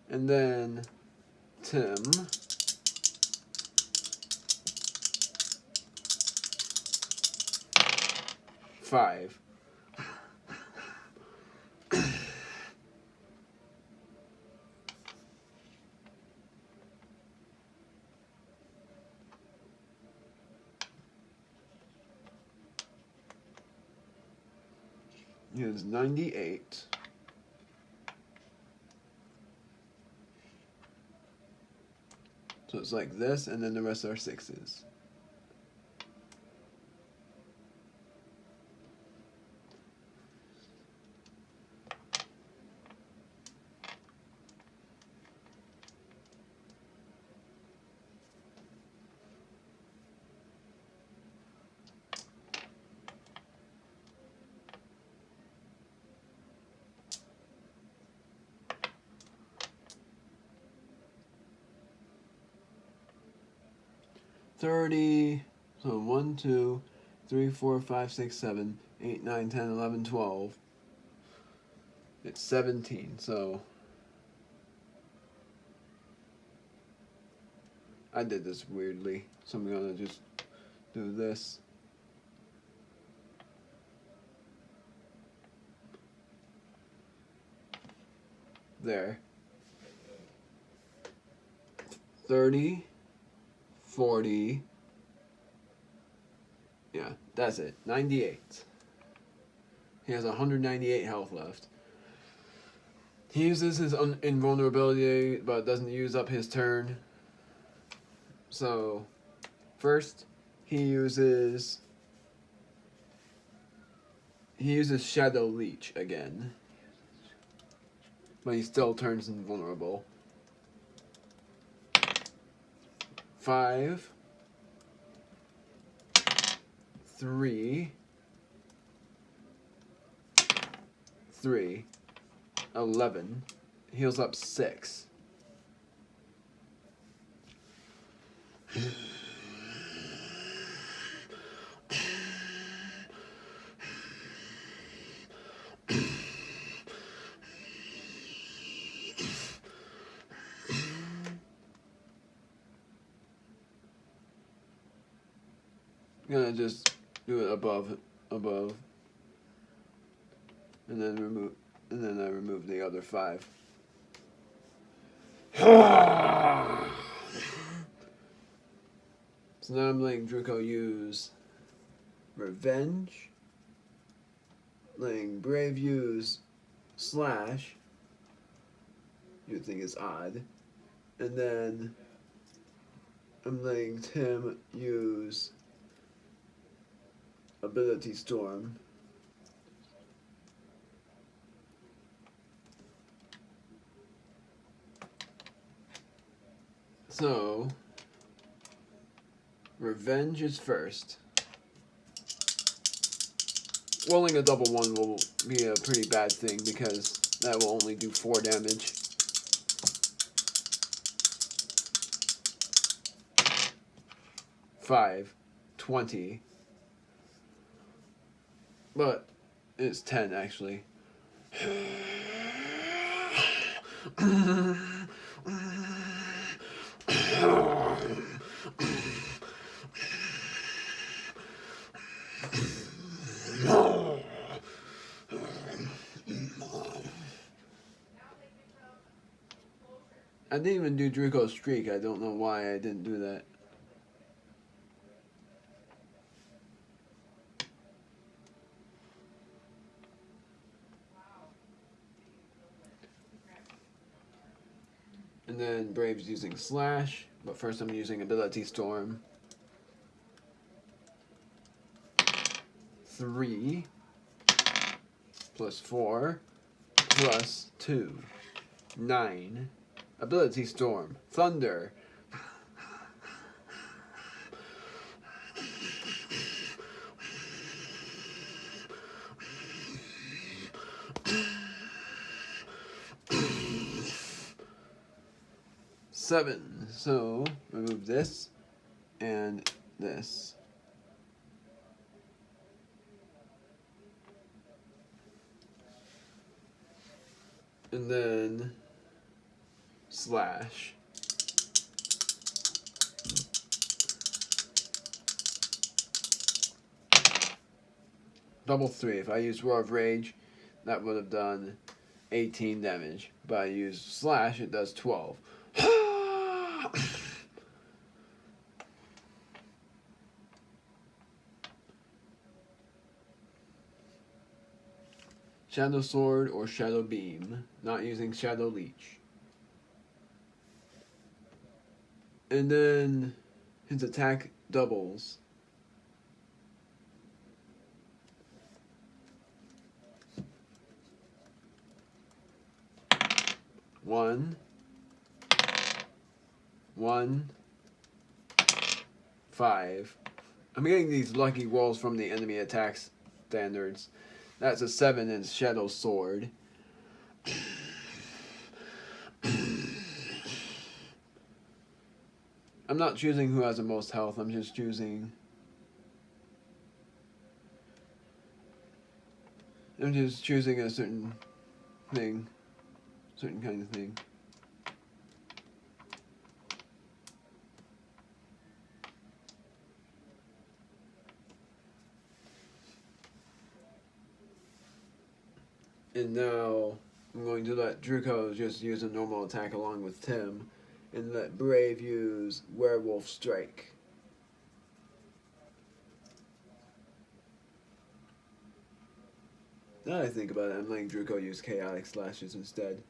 And then Tim. Five. He has 98. So it's like this, and then the rest are 6s. So 1, 2, 3, 4, 5, 6, 7, 8, 9, 10, 11, 12. It's 17, so I did this weirdly. So I'm gonna just do this. There. 30. 40. Yeah, that's it. 98. He has 198 health left. He uses his invulnerability, but doesn't use up his turn. So, first, he uses Shadow Leech again. But he still turns invulnerable. 5, 3, 11. Heals up 6. I'm gonna just do it above, and then I remove the other 5. So now I'm letting Druko use Revenge, letting Brave use Slash, you'd think is odd, and then I'm letting Tim use Ability Storm. So Revenge is first. Rolling a double 1 will be a pretty bad thing because that will only do 4 damage. Five, 20. But it's 10 actually. I didn't even do Draco's Streak. I don't know why I didn't do that. And then Brave's using Slash, but first I'm using Ability Storm. 3 plus 4 plus 2. 9. Ability Storm. Thunder. Seven. So remove this and this. And then Slash. Double 3. If I used Roar of Rage, that would have done 18 damage. But I used Slash, it does 12. Shadow Sword or Shadow Beam, not using Shadow Leech. And then his attack doubles. One, 5. I'm getting these lucky rolls from the enemy attacks standards. That's a 7 in Shadow Sword. I'm not choosing who has the most health, I'm just choosing... I'm just choosing a certain thing. Certain kind of thing. And now I'm going to let Druko just use a normal attack along with Tim, and let Brave use Werewolf Strike. Now that I think about it, I'm letting Druko use Chaotic Slashes instead.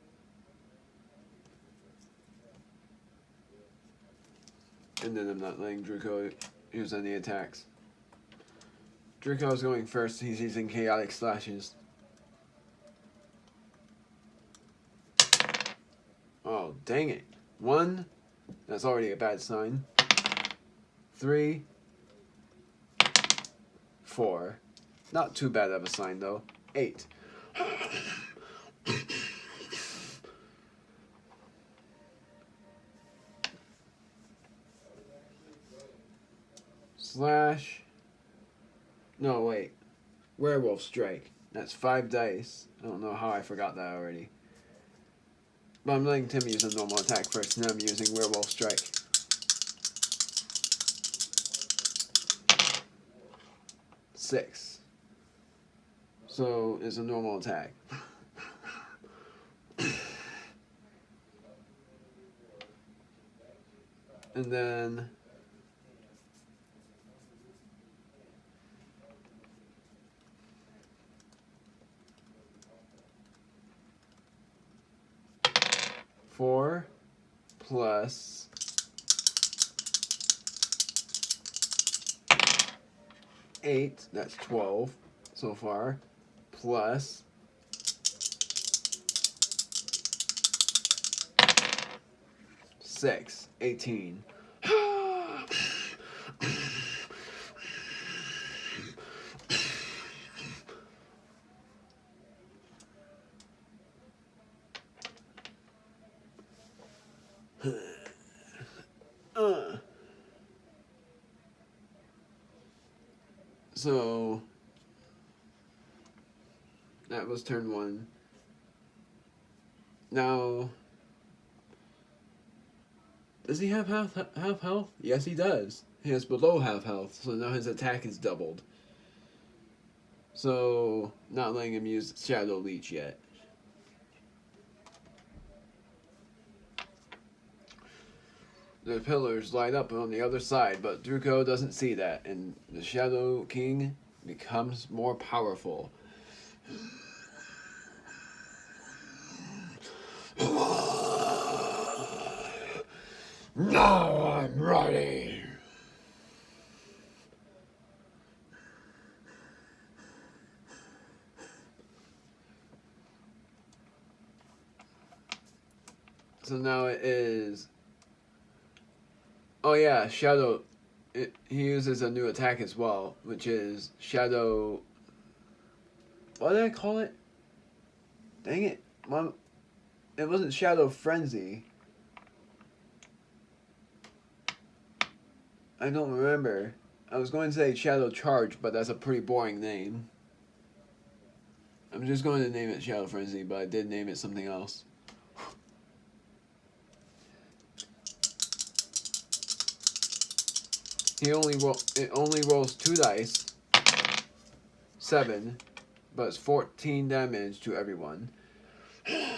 And then I'm not letting Druko use any attacks. Druko's going first, he's using Chaotic Slashes. Oh, dang it. 1, that's already a bad sign. 3, 4, not too bad of a sign though. 8. Slash. No, wait. Werewolf Strike. That's 5 dice. I don't know how I forgot that already. But I'm letting Tim use a normal attack first, and I'm using Werewolf Strike. 6. So it's a normal attack. And then four plus 8, that's 12 so far, plus 6, 18. So that was turn 1. Now, does he have half health? Yes, he does. He has below half health, so now his attack is doubled. So, not letting him use Shadow Leech yet. The pillars light up on the other side, but Druko doesn't see that, and the Shadow King becomes more powerful. Now I'm ready. So now it is... Oh yeah, Shadow... he uses a new attack as well, which is Shadow... What did I call it? Dang it. Mom... It wasn't Shadow Frenzy. I don't remember. I was going to say Shadow Charge, but that's a pretty boring name. I'm just going to name it Shadow Frenzy, but I did name it something else. It only rolls 2 dice. 7, but it's 14 damage to everyone. I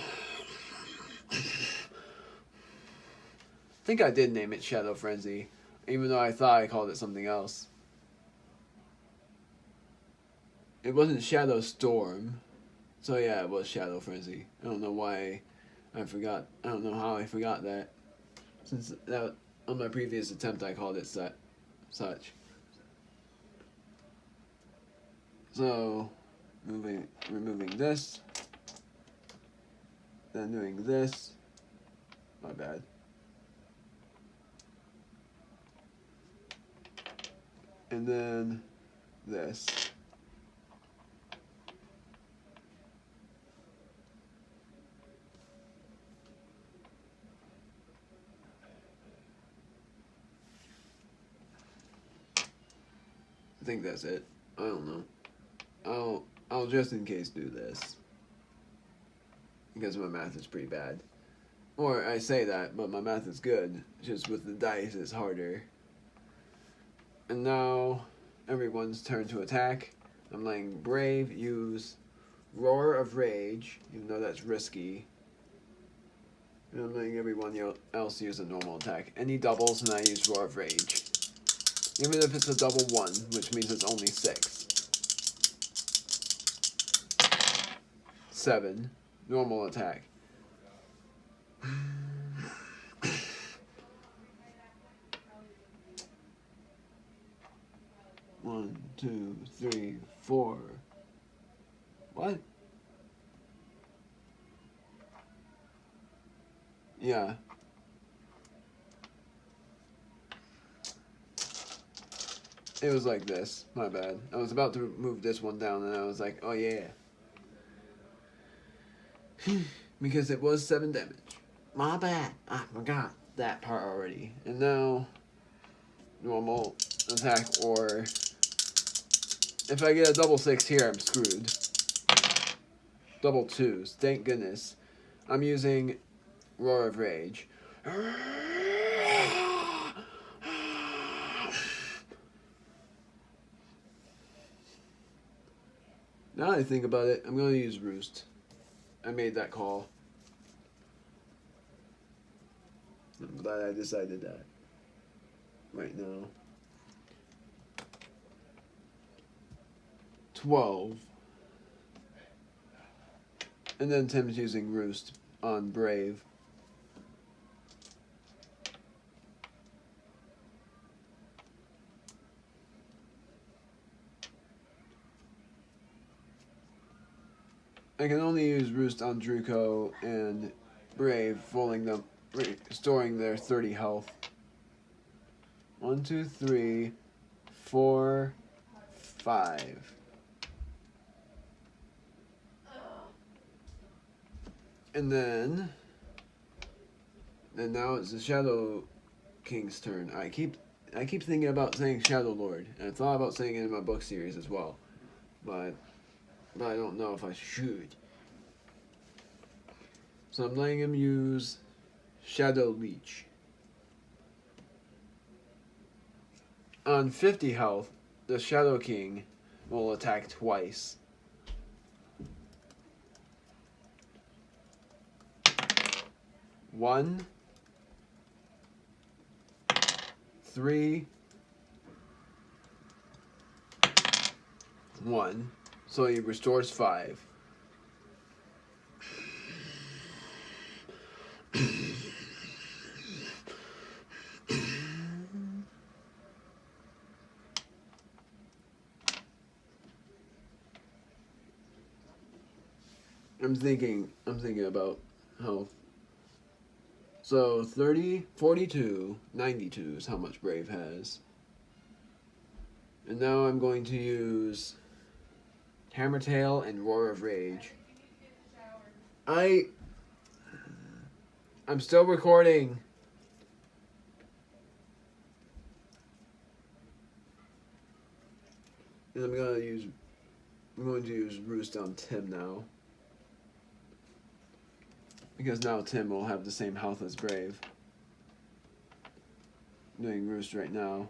think I did name it Shadow Frenzy, even though I thought I called it something else. It wasn't Shadow Storm. So yeah, it was Shadow Frenzy. I don't know why I forgot. I don't know how I forgot that. Since that, on my previous attempt I called it such. So, removing this. Then doing this. My bad. And then this. I think that's it. I don't know. I'll just in case do this. Because my math is pretty bad. Or I say that, but my math is good. Just with the dice it's harder. And now everyone's turn to attack. I'm letting Brave use Roar of Rage, even though that's risky. And I'm letting everyone else use a normal attack. Any doubles and I use Roar of Rage. Even if it's a double 1, which means it's only 6. 7. Normal attack. One, 2, 3, 4. What? Yeah. It was like this. My bad. I was about to move this one down and I was like, oh yeah. Because it was 7 damage. My bad. I forgot that part already. And now, normal attack, or if I get a double 6 here, I'm screwed. Double 2s. Thank goodness. I'm using Roar of Rage. Now that I think about it, I'm going to use Roost. I made that call. I'm glad I decided that right now. 12. And then Tim's using Roost on Brave. I can only use Roost on Druko and Brave, restoring their 30 health. 1, 2, 3, 4, 5. And now it's the Shadow King's turn. I keep I keep thinking about saying Shadow Lord, and I thought about saying it in my book series as well, but I don't know if I should. So I'm letting him use Shadow Leech. On 50 health, the Shadow King will attack twice. One, 3, 1. So he restores 5. I'm thinking about health. So 30, 42, 92 is how much Brave has. And now I'm going to use Hammertail and Roar of Rage. I'm still recording. And I'm going to use Roost on Tim now. Because now Tim will have the same health as Brave. I'm doing Roost right now.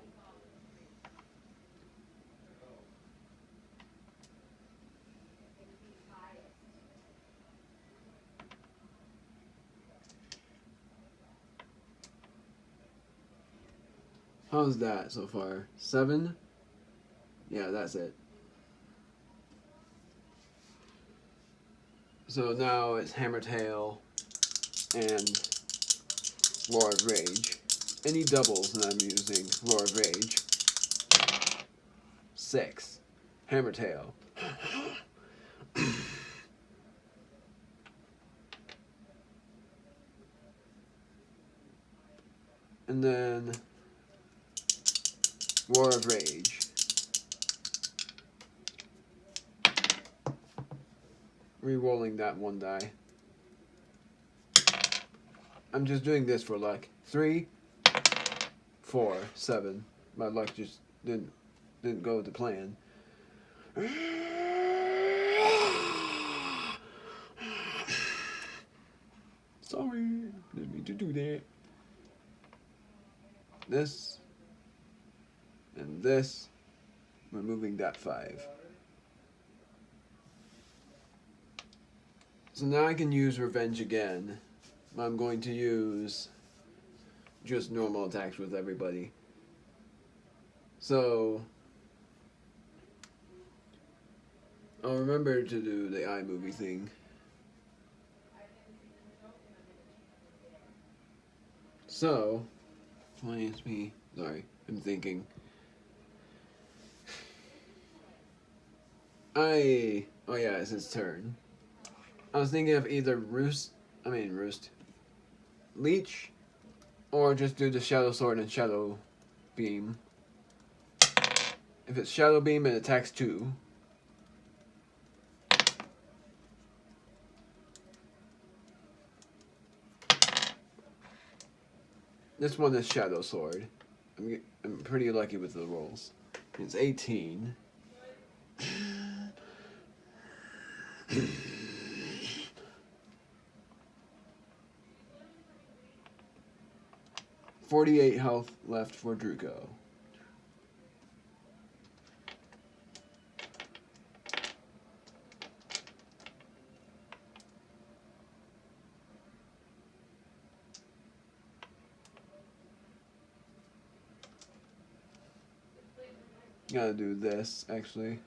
How's that so far? 7? Yeah, that's it. So now it's Hammertail and Roar of Rage. Any doubles that I'm using Roar of Rage. 6. Hammertail. And then Roar of Rage. Re-rolling that one die. I'm just doing this for luck. 3, 4, 7. My luck just didn't go to plan. Sorry, didn't mean to do that. This and this. Removing that 5. So now I can use Revenge again. I'm going to use just normal attacks with everybody. So I'll remember to do the iMovie thing. So, sorry, I'm thinking. Oh yeah, it's his turn. I was thinking of either Roost, Leech, or just do the Shadow Sword and Shadow Beam. If it's Shadow Beam, it attacks 2. This one is Shadow Sword. I'm pretty lucky with the rolls. It's 18. 48 health left for Druko. Gotta do this, actually.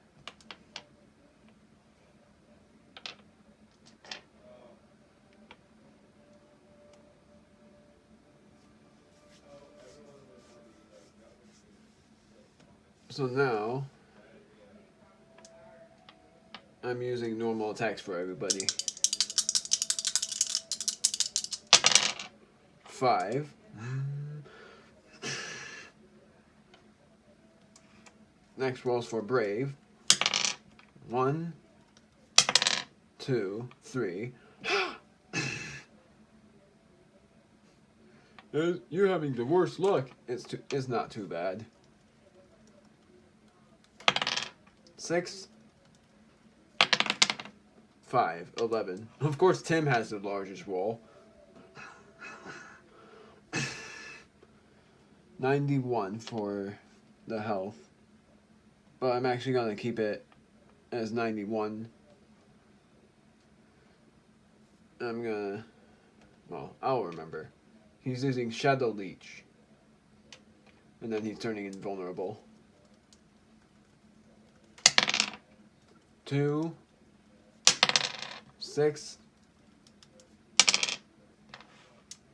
So now, I'm using normal attacks for everybody. 5. Next rolls for Brave. 1, 2, 3. You're having the worst luck. It's not too bad. 6, 5, 11. Of course, Tim has the largest roll. 91 for the health. But I'm actually going to keep it as 91. I'm going to... Well, I'll remember. He's using Shadow Leech. And then he's turning invulnerable. 2, 6,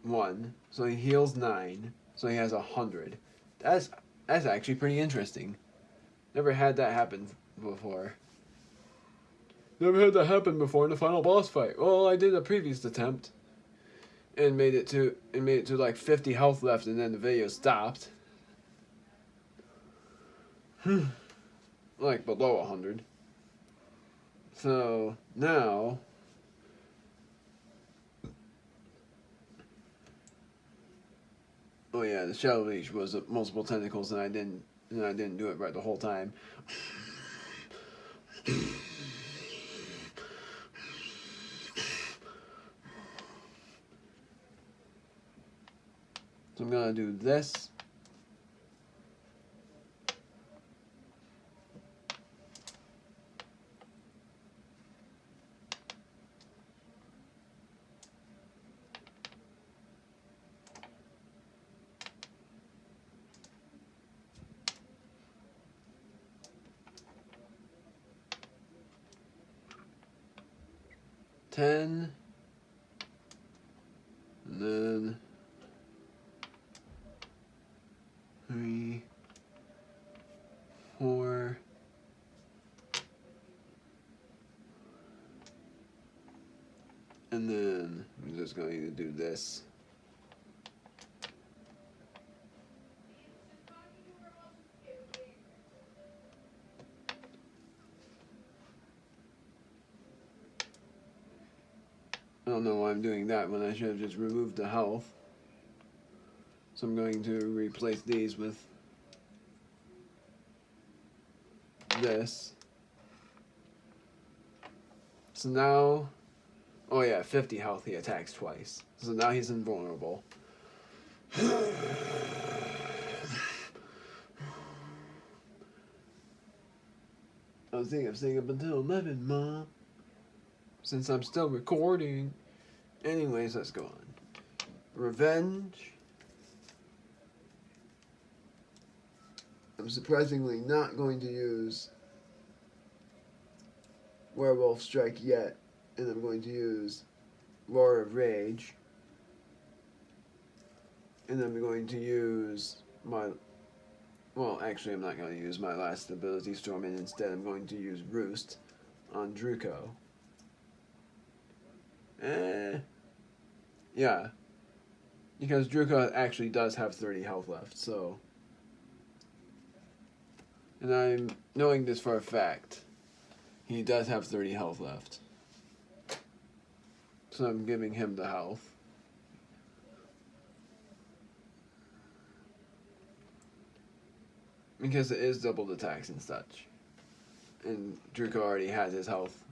1. So he heals 9. So he has 100. That's actually pretty interesting. Never had that happen before. Never had that happen before in the final boss fight. Well, I did a previous attempt. And made it to like 50 health left, and then the video stopped. Like below 100. So now, oh yeah, the Shadow Leech was multiple tentacles, and I didn't do it right the whole time. So I'm gonna do this. And then 3, 4, and then I'm just going to do this. I don't know why I'm doing that when I should have just removed the health. So I'm going to replace these with this. So now, oh yeah, 50 health, he attacks twice. So now he's invulnerable. I was thinking of staying up until 11, Mom. Since I'm still recording. Anyways, let's go on. Revenge. I'm surprisingly not going to use Werewolf Strike yet, and I'm going to use Roar of Rage, and I'm going to use my, well actually I'm not going to use my last ability Storm, and instead I'm going to use Roost on Druko. Yeah, because Druko actually does have 30 health left, so... And I'm knowing this for a fact. He does have 30 health left. So I'm giving him the health. Because it is doubled attacks and such. And Druko already has his health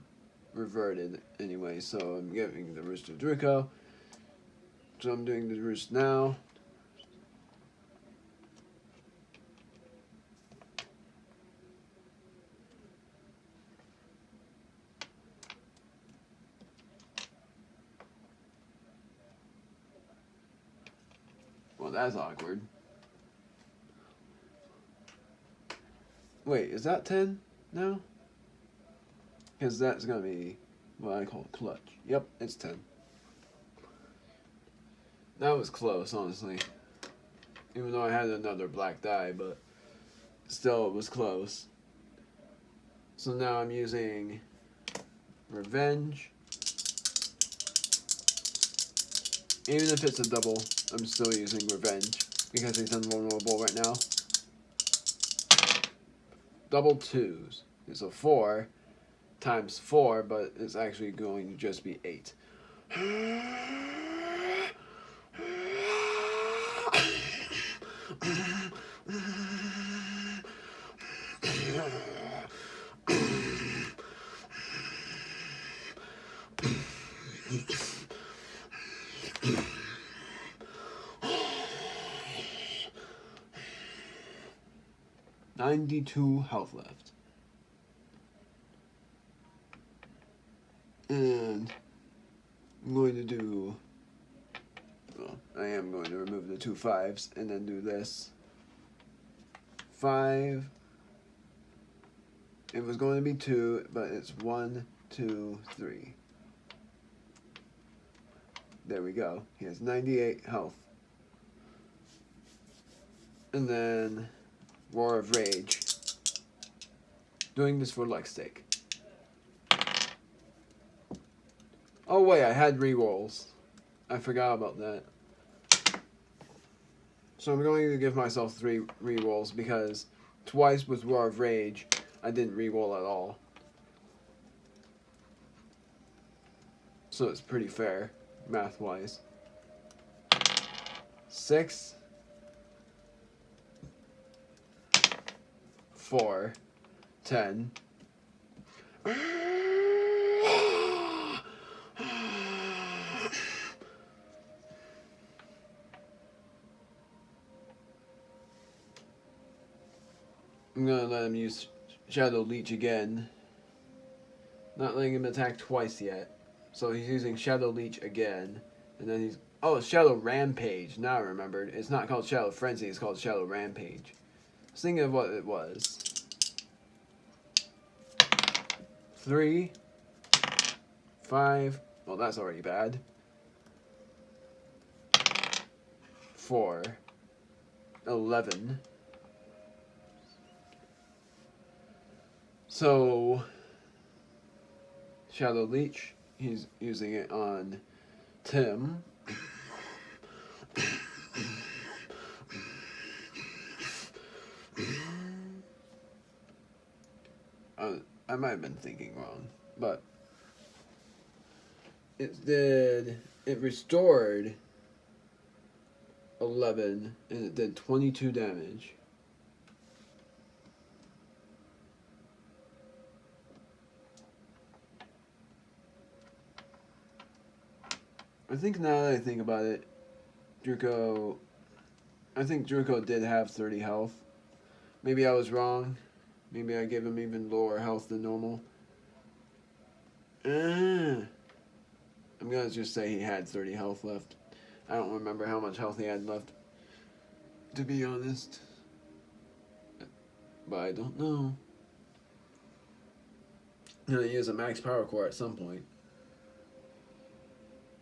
reverted anyway, so I'm giving the Roost to Druko. So I'm doing the Roost now. Well, that's awkward. Wait, is that 10 now? Because that's going to be what I call clutch. Yep, it's 10. That was close, honestly. Even though I had another black die, but still it was close. So now I'm using Revenge. Even if it's a double, I'm still using Revenge because he's invulnerable right now. Double 2s. It's a 4 times 4, but it's actually going to just be 8. $92 health left. And I'm going to do, well, I am going to remove the 2 5s and then do this. 5. It was going to be 2, but it's 1, 2, 3. There we go. He has 98 health. And then Roar of Rage. Doing this for luck's sake. Oh wait, I had rerolls. I forgot about that. So I'm going to give myself 3 rerolls because twice with Roar of Rage, I didn't reroll at all. So it's pretty fair, math-wise. 6, 4, 10. I'm gonna let him use Shadow Leech again. Not letting him attack twice yet. So he's using Shadow Leech again. And then he's... Oh, it's Shadow Rampage. Now I remembered. It's not called Shadow Frenzy, it's called Shadow Rampage. I was thinking of what it was. 3, 5. Well, that's already bad. 4, 11. So, Shadow Leech, he's using it on Tim. I might have been thinking wrong, but it restored 11 and it did 22 damage. I think now that I think about it, I think Druko did have 30 health. Maybe I was wrong. Maybe I gave him even lower health than normal. I'm gonna just say he had 30 health left. I don't remember how much health he had left, to be honest. But I don't know. I'm gonna use a max power core at some point.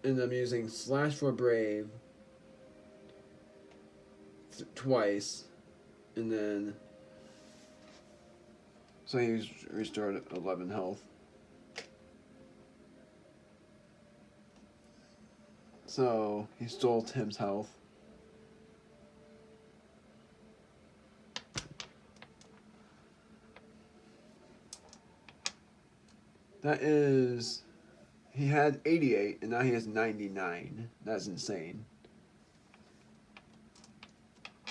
And I'm using Slash for Brave twice, and then so he's restored 11 health. So he stole Tim's health. That is, he had 88 and now he has 99. That's insane.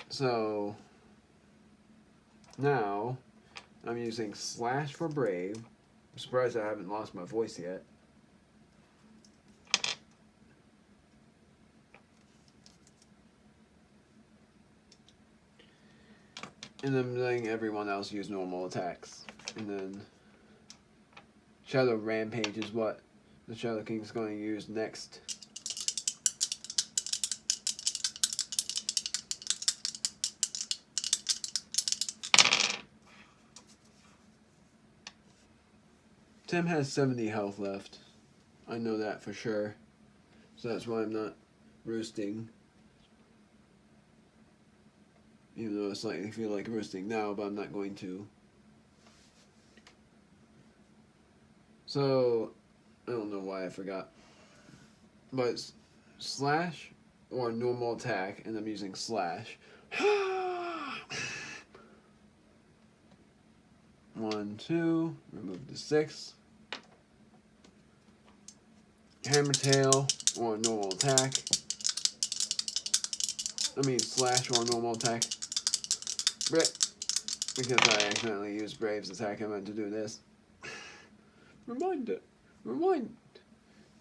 So now I'm using Slash for Brave. I'm surprised I haven't lost my voice yet. And I'm letting everyone else use normal attacks. And then Shadow Rampage is what the Shadow King's going to use next. Tim has 70 health left. I know that for sure. So that's why I'm not roosting. Even though I slightly feel like roosting now, but I'm not going to. So, I don't know why I forgot. But it's Slash or normal attack, and I'm using Slash. 1, 2, remove the 6. Hammer Tail or normal attack. Slash or normal attack. Because I accidentally used Brave's attack, I meant to do this. Rewind.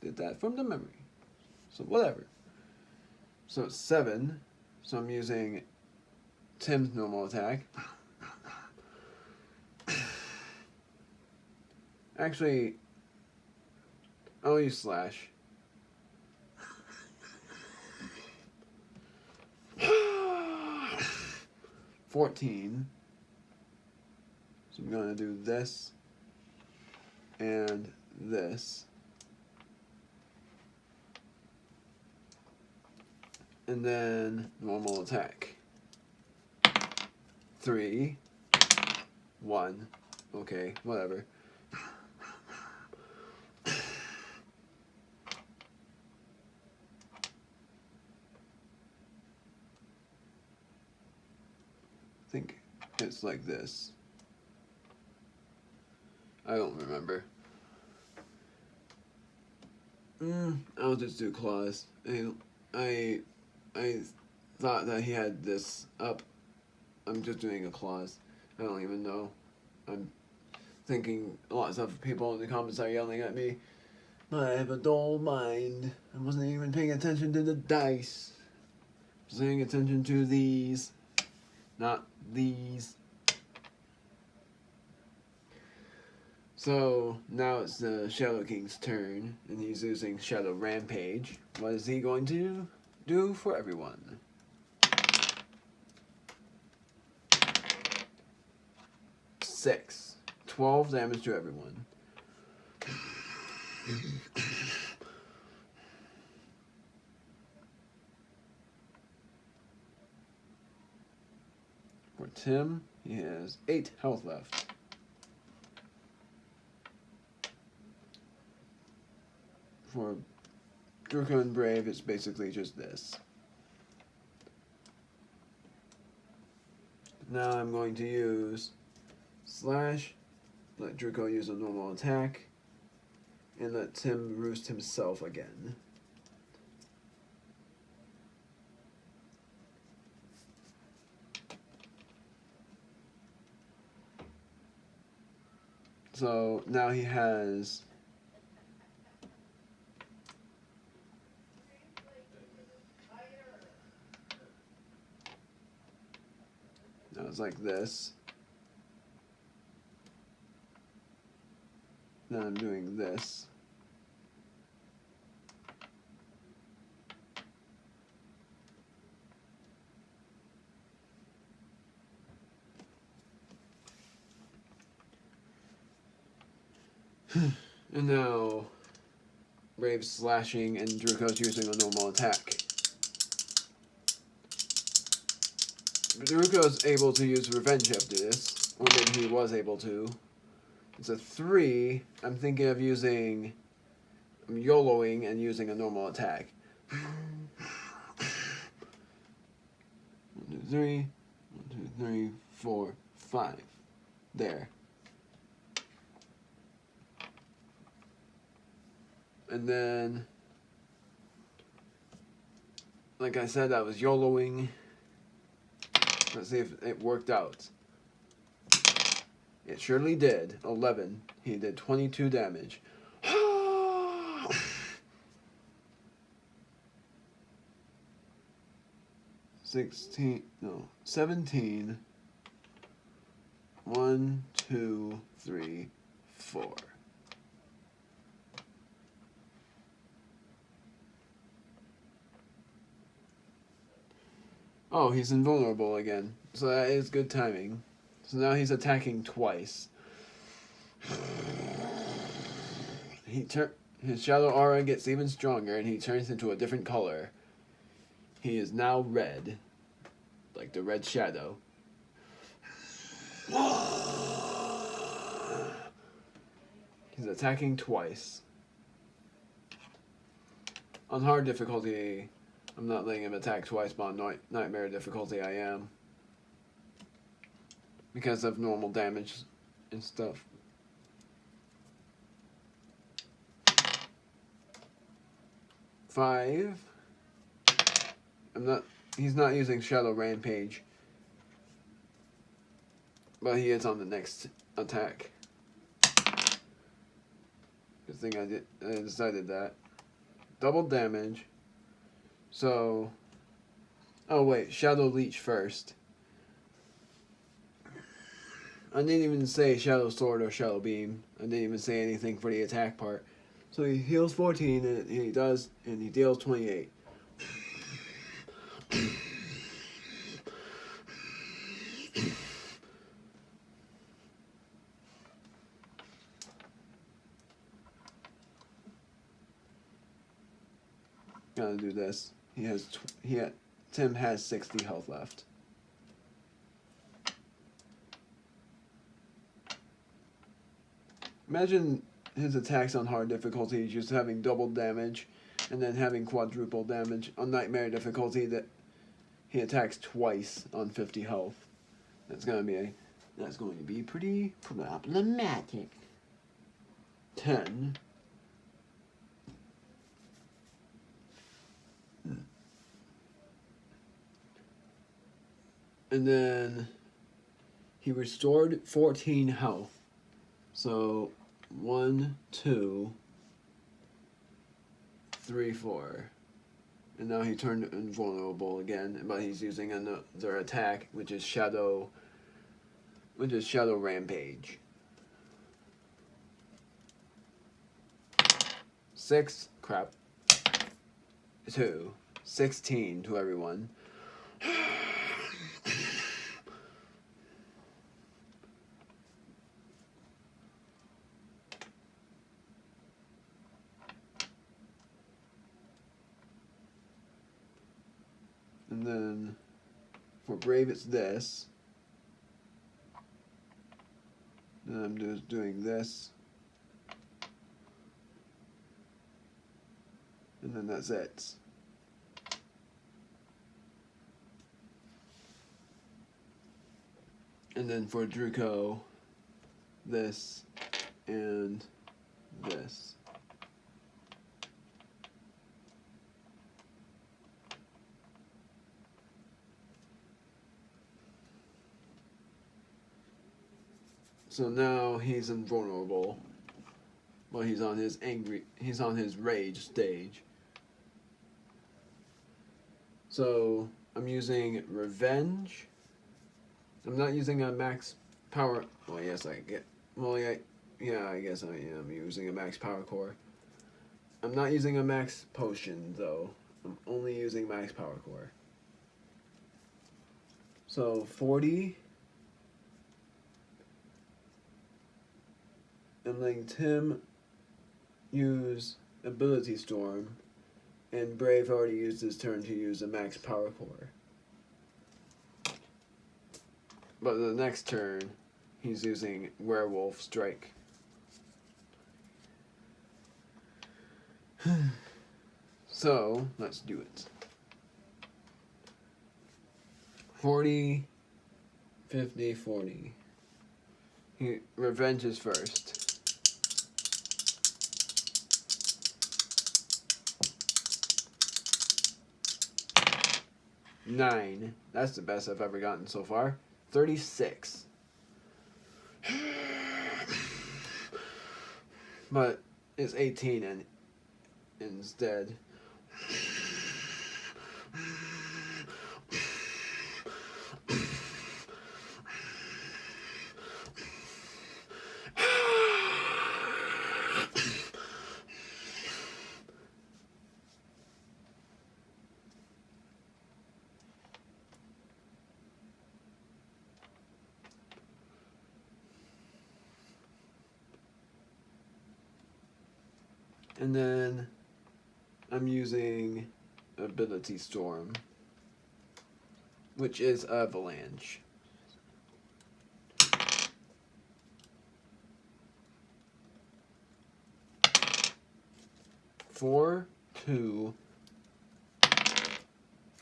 Did that from the memory. So whatever. So it's 7. So I'm using Tim's normal attack. Actually, I'll use Slash. $14. So I'm going to do this and this. And then normal attack. 3, 1. Okay, whatever. I think it's like this. I don't remember. I'll just do claws. I thought that he had this up. I'm just doing a claws. I don't even know. I'm thinking a lot of stuff. People in the comments are yelling at me. I have a dull mind. I wasn't even paying attention to the dice. I was paying attention to these, not these. So now it's the Shadow King's turn, and he's using Shadow Rampage. What is he going to do for everyone? 6. 12 damage to everyone. For Tim, he has 8 health left. For Druko and Brave, it's basically just this. Now I'm going to use Slash, let Druko use a normal attack, and let Tim roost himself again. So now he has now it's like this. Then I'm doing this. And now Brave's slashing and Druko's using a normal attack. Druko's able to use revenge after this, or maybe he was able to. It's a 3. I'm thinking of using, I'm YOLOing and using a normal attack. 1, 2, 3, 1, 2, 3, 4, 5. There. And then, like I said, I was YOLOing. Let's see if it worked out. It surely did. 11. He did 22 damage. 17. 1, 2, 3, 4. Oh, he's invulnerable again. So that is good timing. So now he's attacking twice. His shadow aura gets even stronger and he turns into a different color. He is now red. Like the red shadow. He's attacking twice. On hard difficulty, I'm not letting him attack twice, but on nightmare difficulty I am. Because of normal damage and stuff. Five. He's not using Shadow Rampage. But he is on the next attack. Good thing I decided that. Double damage. So, oh wait, Shadow Leech first. I didn't even say Shadow Sword or Shadow Beam. I didn't even say anything for the attack part. So he heals 14 and he deals 28. Gotta do this. Tim has 60 health left. Imagine his attacks on hard difficulty just having double damage and then having quadruple damage. On nightmare difficulty that he attacks twice on 50 health. That's going to be pretty problematic. 10. And then he restored 14 health. So 1, 2, 3, 4. And now he turned invulnerable again, but he's using another attack, which is Shadow Rampage. 6, crap. 2, 16 to everyone. And then for Brave it's this. Then I'm just doing this. And then that's it. And then for Druko, this and this. So now he's invulnerable, but he's on his rage stage. So I'm using Revenge. I'm not using a max power. Well, yes, I get. Well, yeah, I guess I am using a max power core. I'm not using a max potion though. I'm only using max power core. So 40. And letting Tim use Ability Storm, and Brave already used his turn to use a max power core. But the next turn, he's using Werewolf Strike. So, let's do it. 40, 50, 40. He revenges first. 9. That's the best I've ever gotten so far. 36. But it's 18 and instead. And then I'm using Ability Storm, which is Avalanche. Four, 2,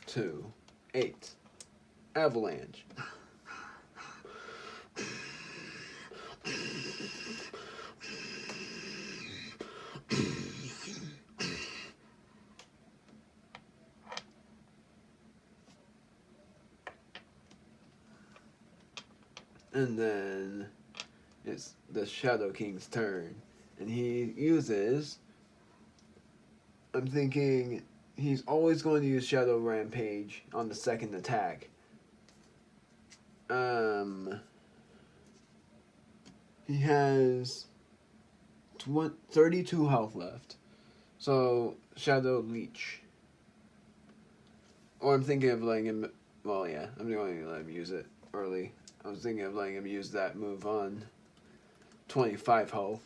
2, 8. Avalanche. And then it's the Shadow King's turn. And he uses... I'm thinking he's always going to use Shadow Rampage on the second attack. He has 32 health left. So, Shadow Leech. Or I'm thinking of letting him... Well, yeah, I'm going to let him use it early. I was thinking of letting him use that move on 25 health.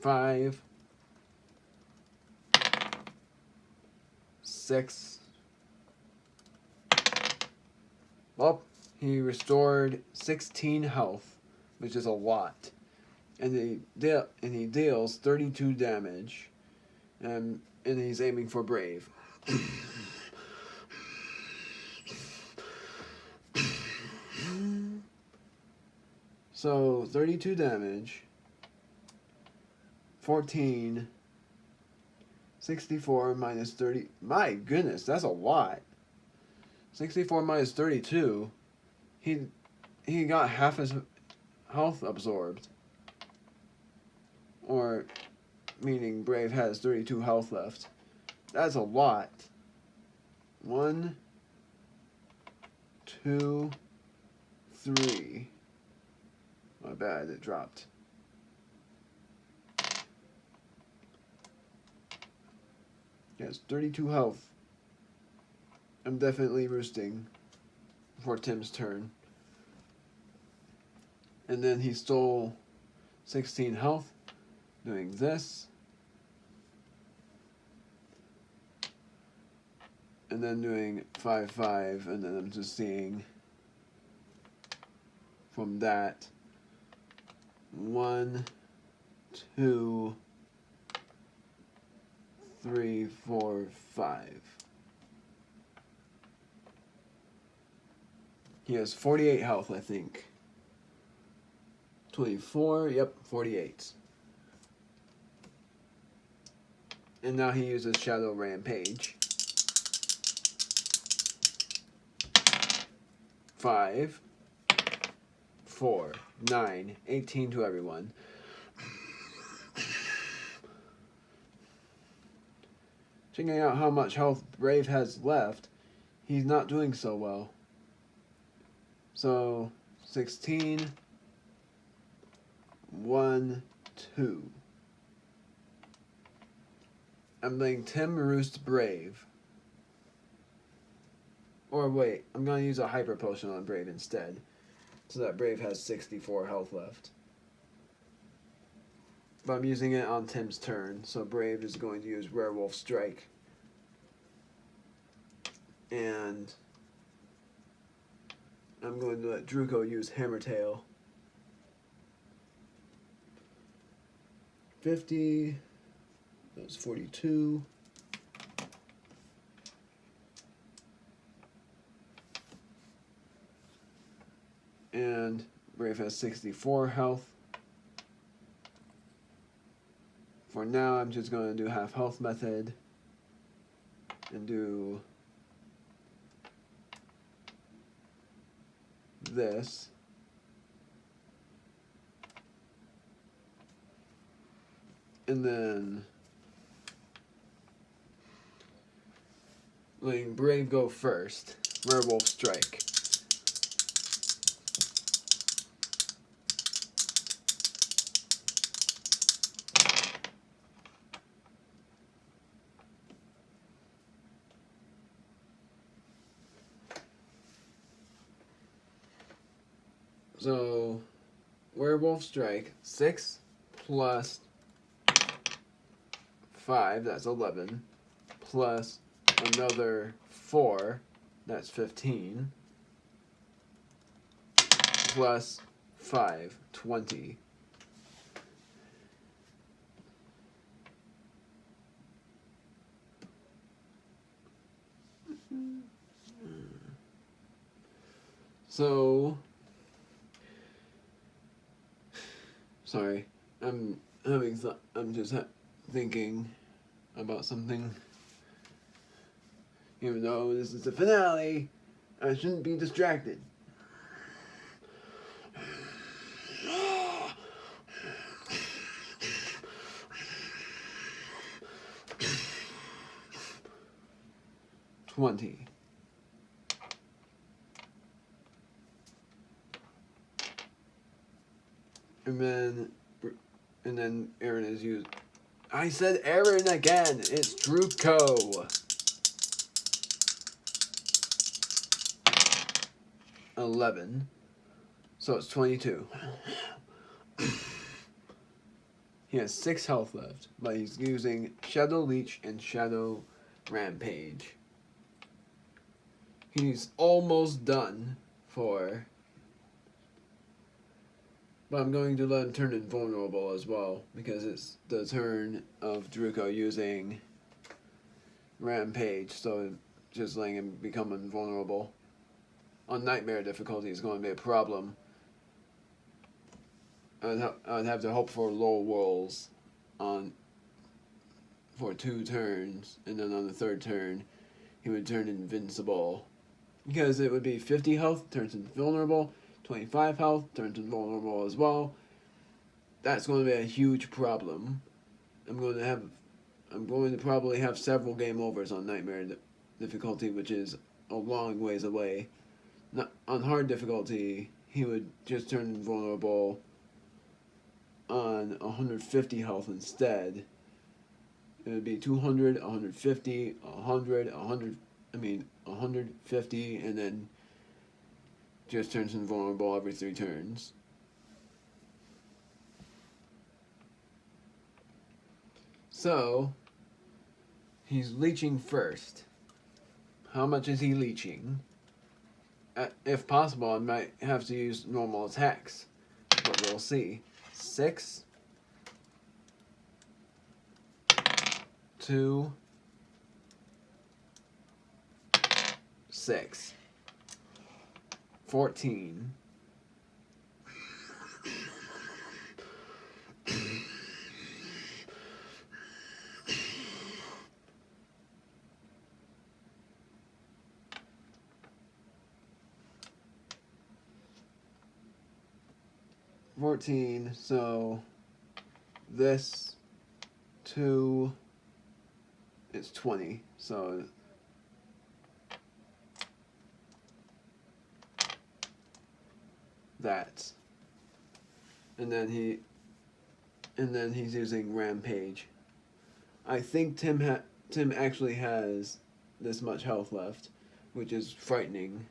5. 6. Well, he restored 16 health, which is a lot. And he deals 32 damage. And he's aiming for Brave. So, 32 damage. 14. 64 minus 30. My goodness, that's a lot. 64 minus 32. He got half his health absorbed. Or, meaning Brave has 32 health left. That's a lot. 1, 2, 3. My bad, it dropped. Yes, 32 health. I'm definitely roosting for Tim's turn. And then he stole 16 health, doing this. And then doing 5, 5, and then I'm just seeing from that 1, 2, 3, 4, 5. He has 48 health, I think. 24, yep, 48. And now he uses Shadow Rampage. 5, 4, 9, 18 to everyone. Checking out how much health Brave has left, he's not doing so well. So, 16, 1, 2. I'm letting Tim roost Brave. Or wait, I'm going to use a Hyper Potion on Brave instead. So that Brave has 64 health left. But I'm using it on Tim's turn, so Brave is going to use Werewolf Strike. And I'm going to let Druko use Hammer Tail. 50. That was 42. And Brave has 64 health. For now, I'm just going to do half health method. And do this. And then letting Brave go first. Werewolf Strike. So, Werewolf Strike, 6 plus 5, that's 11, plus another 4, that's 15, plus 5, 20. So, sorry, I'm just thinking about something. Even though this is the finale, I shouldn't be distracted. 20. And then Aaron is used. I said Aaron again. It's Druko. 11. So it's 22. He has 6 health left, but he's using Shadow Leech and Shadow Rampage. He's almost done for... But I'm going to let him turn invulnerable as well, because it's the turn of Druko using Rampage, so just letting him become invulnerable. On Nightmare difficulty is going to be a problem. I'd have to hope for low rolls for 2 turns, and then on the 3rd turn, he would turn invincible. Because it would be 50 health, turns invulnerable, 25 health, turns invulnerable as well. That's going to be a huge problem. I'm going to probably have several game overs on Nightmare difficulty, which is a long ways away. On hard difficulty, he would just turn invulnerable on 150 health instead. It would be 200, 150, 100, 150, and then just turns invulnerable every 3 turns. So, he's leeching first. How much is he leeching? If possible, I might have to use normal attacks, but we'll see. 6, 2, 6, 14. So this 2, it's 20, so that, and then he's using Rampage. I think Tim actually has this much health left, which is frightening.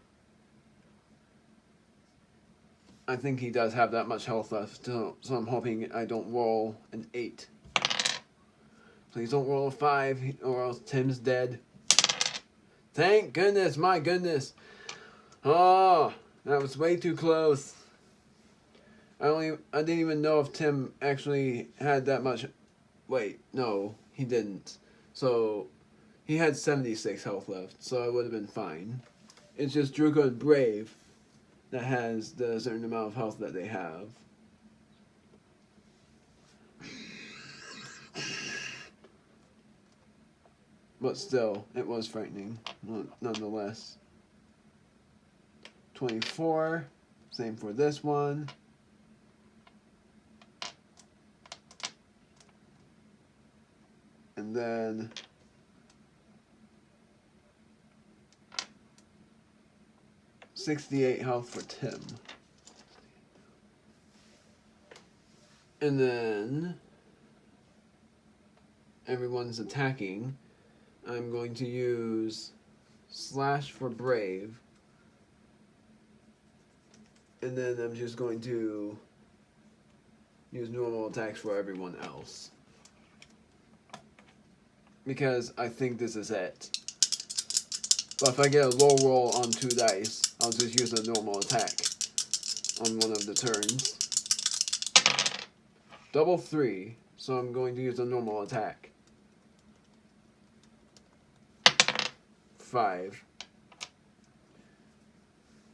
I think he does have that much health left, so I'm hoping I don't roll an 8. Please don't roll a 5, or else Tim's dead. Thank goodness, my goodness. Oh, that was way too close. I didn't even know if Tim actually had that much. Wait, no, he didn't. So, he had 76 health left, so I would have been fine. It's just Druko and Brave that has the certain amount of health that they have. But still, it was frightening, nonetheless. 24, same for this one. And then 68 health for Tim. And then everyone's attacking. I'm going to use Slash for Brave. And then I'm just going to use normal attacks for everyone else. Because I think this is it. But if I get a low roll on 2 dice, I'll just use a normal attack on one of the turns. Double 3, so I'm going to use a normal attack. 5.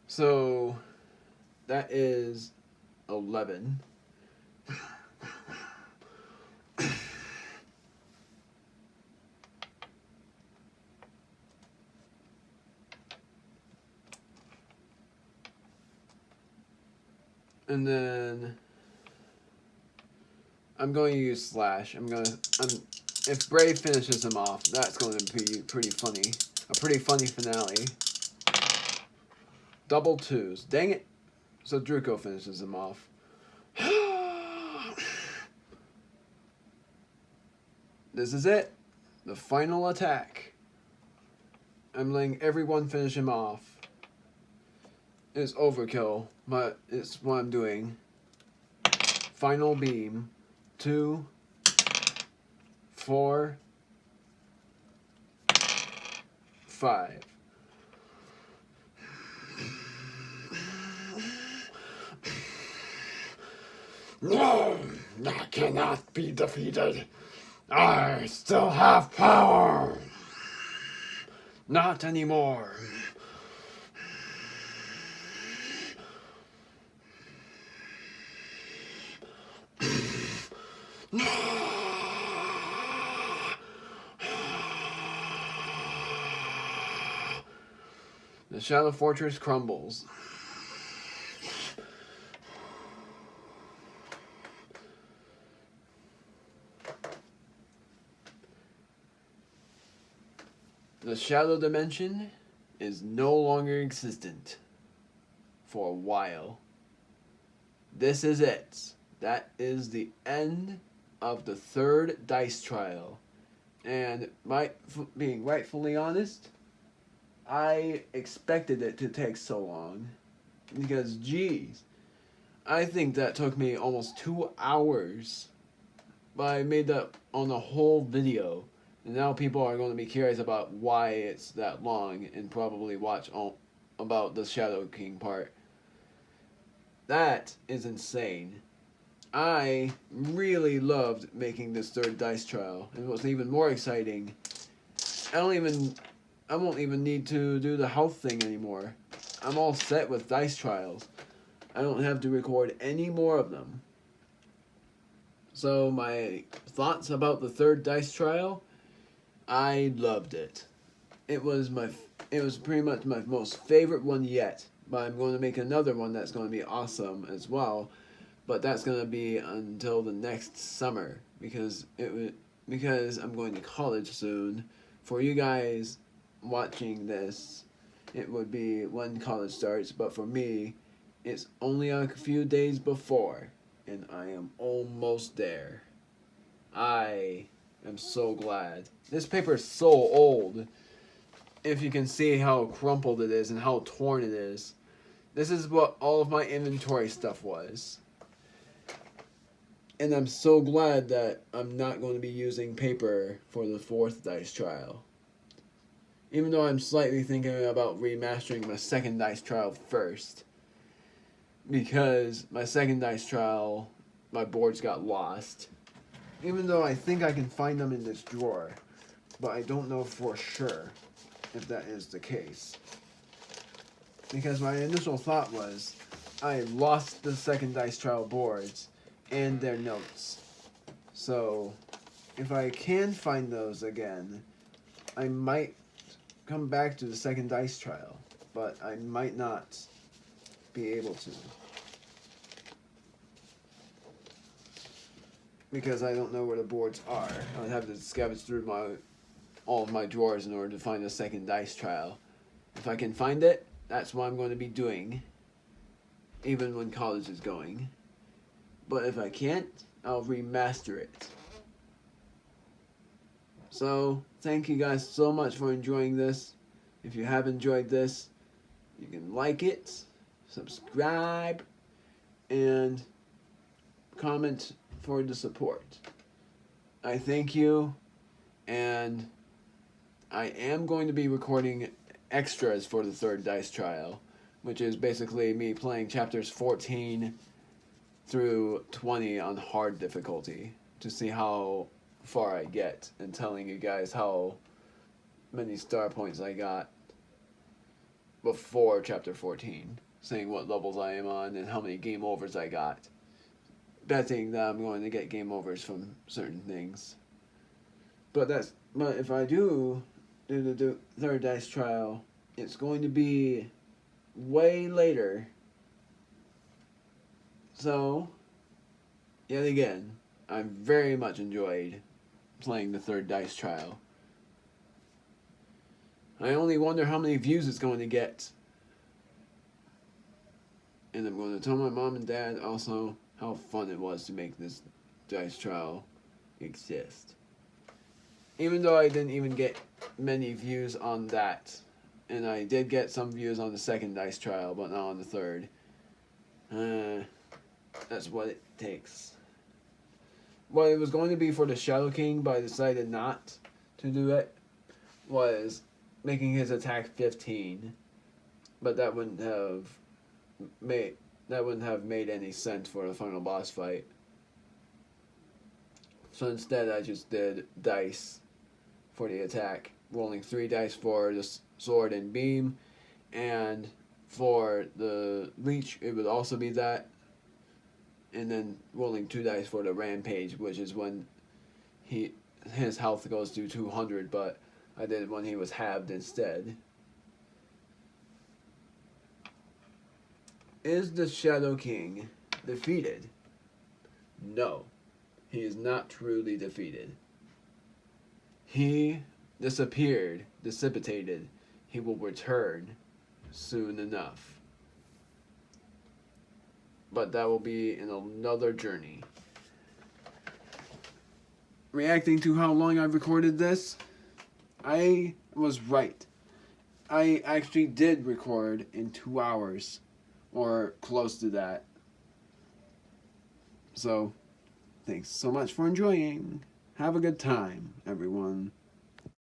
So that is 11. And then I'm going to use Slash. If Brave finishes him off, that's going to be pretty funny. a pretty funny finale. Double twos. Dang it. So Druko finishes him off. This is it. The final attack. I'm letting everyone finish him off. It's overkill, but it's what I'm doing. Final beam. 2, 4, 5. No, I cannot be defeated. I still have power. Not anymore. The Shadow Fortress crumbles. The Shadow Dimension is no longer existent for a while. This is it. That is the end of the third dice trial. And being rightfully honest, I expected it to take so long. Because, geez, I think that took me almost 2 hours. But I made that on a whole video. And now people are going to be curious about why it's that long and probably watch all about the Shadow King part. That is insane. I really loved making this third dice trial. And what's even more exciting, I won't even need to do the health thing anymore. I'm all set with dice trials. I don't have to record any more of them. So my thoughts about the third dice trial, I loved it. It was pretty much my most favorite one yet. But I'm going to make another one that's going to be awesome as well. But that's going to be until the next summer because I'm going to college soon. For you guys watching this, it would be when college starts, but for me, it's only a few days before, and I am almost there. I am so glad. This paper is so old. If you can see how crumpled it is and how torn it is. This is what all of my inventory stuff was. And I'm so glad that I'm not going to be using paper for the fourth dice trial. Even though I'm slightly thinking about remastering my second dice trial first. Because my second dice trial, my boards got lost. Even though I think I can find them in this drawer. But I don't know for sure if that is the case. Because my initial thought was, I lost the second dice trial boards and their notes. So, if I can find those again, I might come back to the second dice trial, but I might not be able to. Because I don't know where the boards are. I would have to scavenge through all of my drawers in order to find the second dice trial. If I can find it, that's what I'm going to be doing, even when college is going. But if I can't, I'll remaster it. So, thank you guys so much for enjoying this. If you have enjoyed this, you can like it, subscribe, and comment for the support. I thank you, and I am going to be recording extras for the third dice trial, which is basically me playing chapters 14 through 20 on hard difficulty to see how far I get, and telling you guys how many star points I got before chapter 14, saying what levels I am on and how many game overs I got, betting that I'm going to get game overs from certain things. But if I do the third dice trial, it's going to be way later. So, yet again, I very much enjoyed playing the third dice trial. I only wonder how many views it's going to get. And I'm going to tell my mom and dad also how fun it was to make this dice trial exist. Even though I didn't even get many views on that. And I did get some views on the second dice trial, but not on the third. That's what it takes. What it was going to be for the Shadow King, but I decided not to do it, was making his attack 15. But that wouldn't have made any sense for the final boss fight. So instead I just did dice for the attack, rolling 3 dice for the sword and beam, and for the leech it would also be that, and then rolling 2 dice for the rampage, which is when his health goes to 200, but I did it when he was halved instead. Is the Shadow King defeated? No, he is not truly defeated. He dissipated. He will return soon enough. But that will be in another journey. Reacting to how long I've recorded this, I was right. I actually did record in 2 hours, or close to that. So, thanks so much for enjoying. Have a good time, everyone.